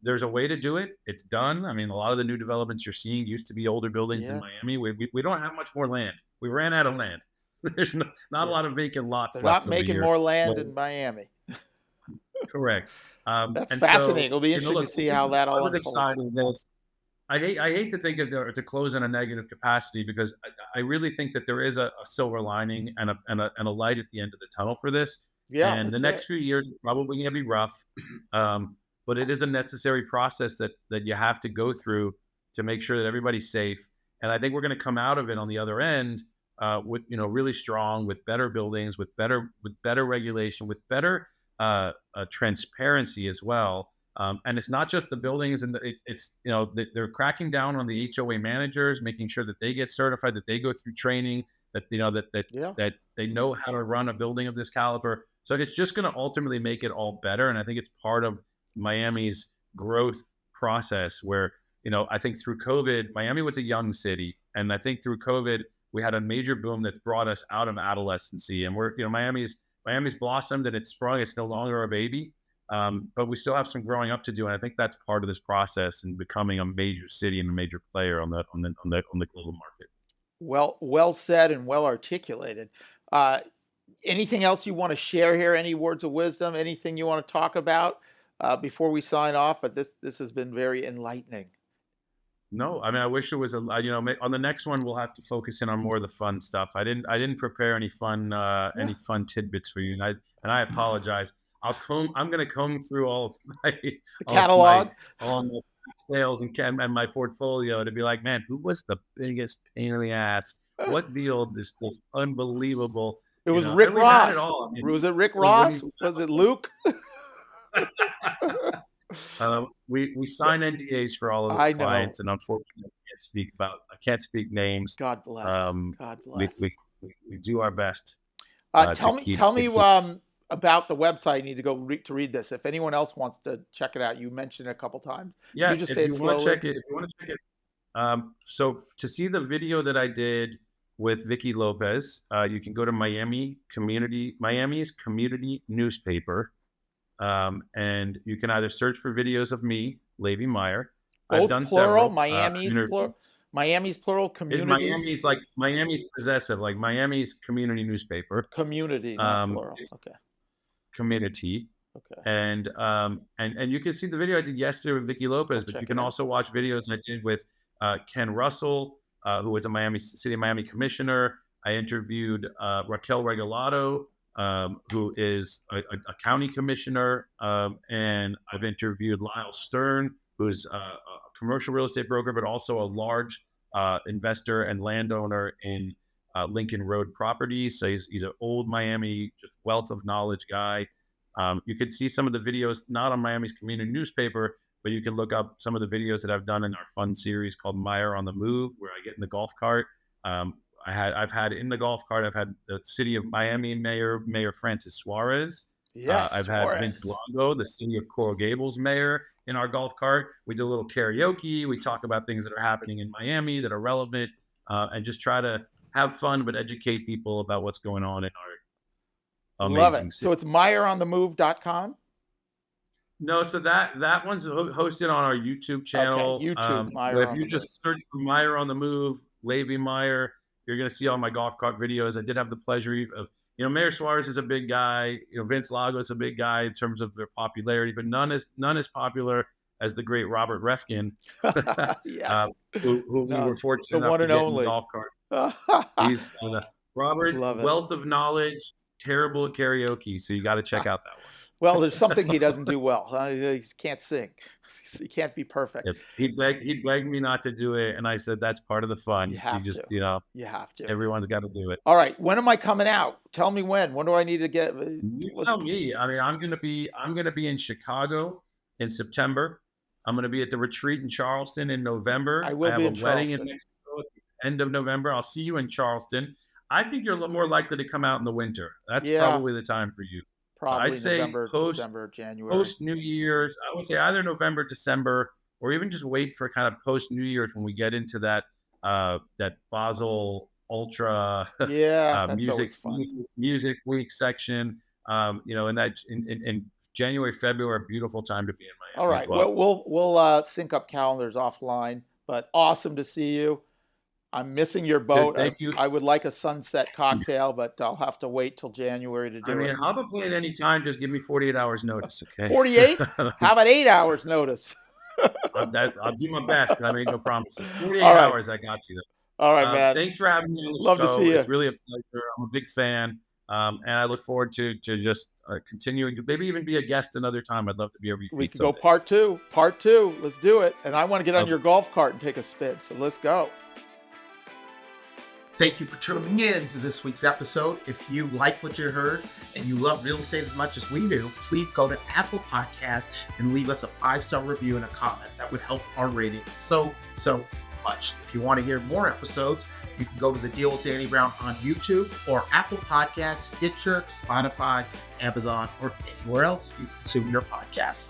There's a way to do it. It's done. I mean, a lot of the new developments you're seeing used to be older buildings in Miami. We don't have much more land. We ran out of land. There's not a lot of vacant lots They're left not making here. more land in Miami. Correct. That's fascinating. It'll be interesting look, to see how that all positive unfolds. side of this, I hate to think of to close in a negative capacity, because I really think that there is a silver lining and a light at the end of the tunnel for this. Yeah, And the next few years are probably going to be rough, but it is a necessary process that you have to go through to make sure that everybody's safe. And I think we're going to come out of it on the other end with really strong, with better buildings, with better regulation, with better transparency as well. And it's not just the buildings, and they're cracking down on the HOA managers, making sure that they get certified, that they go through training, that that they know how to run a building of this caliber. So it's just going to ultimately make it all better. And I think it's part of Miami's growth process, where I think through COVID, Miami was a young city, and I think through COVID, we had a major boom that brought us out of adolescency, and we're, Miami's blossomed and it's sprung. It's no longer a baby, but we still have some growing up to do, and I think that's part of this process and becoming a major city and a major player on the global market. Well said and well articulated. Anything else you want to share here? Any words of wisdom? Anything you want to talk about before we sign off? But this has been very enlightening. No, I mean, I wish it was on the next one we'll have to focus in on more of the fun stuff. I didn't prepare any fun tidbits for you, and I apologize. I'm going to comb through all of the catalog, all my sales and my portfolio to be like, man, who was the biggest pain in the ass? What deal? This unbelievable. It was Rick Ross. Was it Rick Ross? Was it Luke? We sign NDAs for all of the clients, and unfortunately, I can't speak names. God bless. God bless. We do our best. Tell me about the website. You need to go to read this. If anyone else wants to check it out, you mentioned it a couple times. Yeah, Can you just say it slowly? If you want to check it, so to see the video that I did with Vicky Lopez, you can go to Miami's community newspaper. And you can either search for videos of me, Levi Meyer. Both I've done plural, several, Miami's plural, communities. Miami's possessive, like Miami's community newspaper. Community, not plural. Okay. Community. Okay. And you can see the video I did yesterday with Vicky Lopez, but you can also watch videos I did with Ken Russell, who was a City of Miami commissioner. I interviewed Raquel Regalado, who is a county commissioner, and I've interviewed Lyle Stern, who's a commercial real estate broker, but also a large investor and landowner in Lincoln Road properties. So he's an old Miami, just wealth of knowledge guy. You could see some of the videos, not on Miami's community newspaper, but you can look up some of the videos that I've done in our fun series called Meyer on the Move, where I get in the golf cart. I've had in the golf cart, I've had the city of Miami Mayor Francis Suarez. Yes, I've had Vince Longo, the city of Coral Gables mayor, in our golf cart. We do a little karaoke. We talk about things that are happening in Miami that are relevant, and just try to have fun, but educate people about what's going on in our amazing Love it. city. So it's meyeronthemove.com? No, so that one's hosted on our YouTube channel. Okay, YouTube, but if you just search for Meyer on the Move, Levi Meyer, you're going to see all my golf cart videos. I did have the pleasure of, Mayor Suarez is a big guy. Vince Lago is a big guy in terms of their popularity, but none as popular as the great Robert Refkin, yes. who we were fortunate enough to get in the golf cart. He's Robert, wealth of knowledge, terrible at karaoke, so you got to check out that one. Well, there's something he doesn't do well. He can't sing. He can't be perfect. He'd beg me not to do it, and I said that's part of the fun. You have to. You have to. Everyone's got to do it. All right. When am I coming out? Tell me when. When do I need to get? You tell me. I mean, I'm gonna be in Chicago in September. I'm gonna be at the retreat in Charleston in November. I will be in Charleston. Wedding in Mexico at the end of November. I'll see you in Charleston. I think you're a little more likely to come out in the winter. That's probably the time for you. Probably I'd say November, December, January. Post New Year's, I would say either November, December, or even just wait for kind of post New Year's when we get into that Basel Ultra music week section. In January, February, beautiful time to be in Miami. All right, well, we'll sync up calendars offline, but awesome to see you. I'm missing your boat. Thank you. I would like a sunset cocktail, but I'll have to wait till January to do it. Hop a plane any time. Just give me 48 hours notice, okay? 48? How about 8 hours notice? I'll do my best, but I made no promises. 48 hours, I got you. All right, man. Thanks for having me on the Love show. to see you. It's really a pleasure. I'm a big fan, and I look forward to just continuing to maybe even be a guest another time. I'd love to be a repeat. We can go part two. Part two. Let's do it. And I want to get on your golf cart and take a spin, so let's go. Thank you for tuning in to this week's episode. If you like what you heard and you love real estate as much as we do, please go to Apple Podcasts and leave us a 5-star review and a comment. That would help our ratings so much. If you want to hear more episodes, you can go to The Deal with Danny Brown on YouTube or Apple Podcasts, Stitcher, Spotify, Amazon, or anywhere else you consume your podcasts.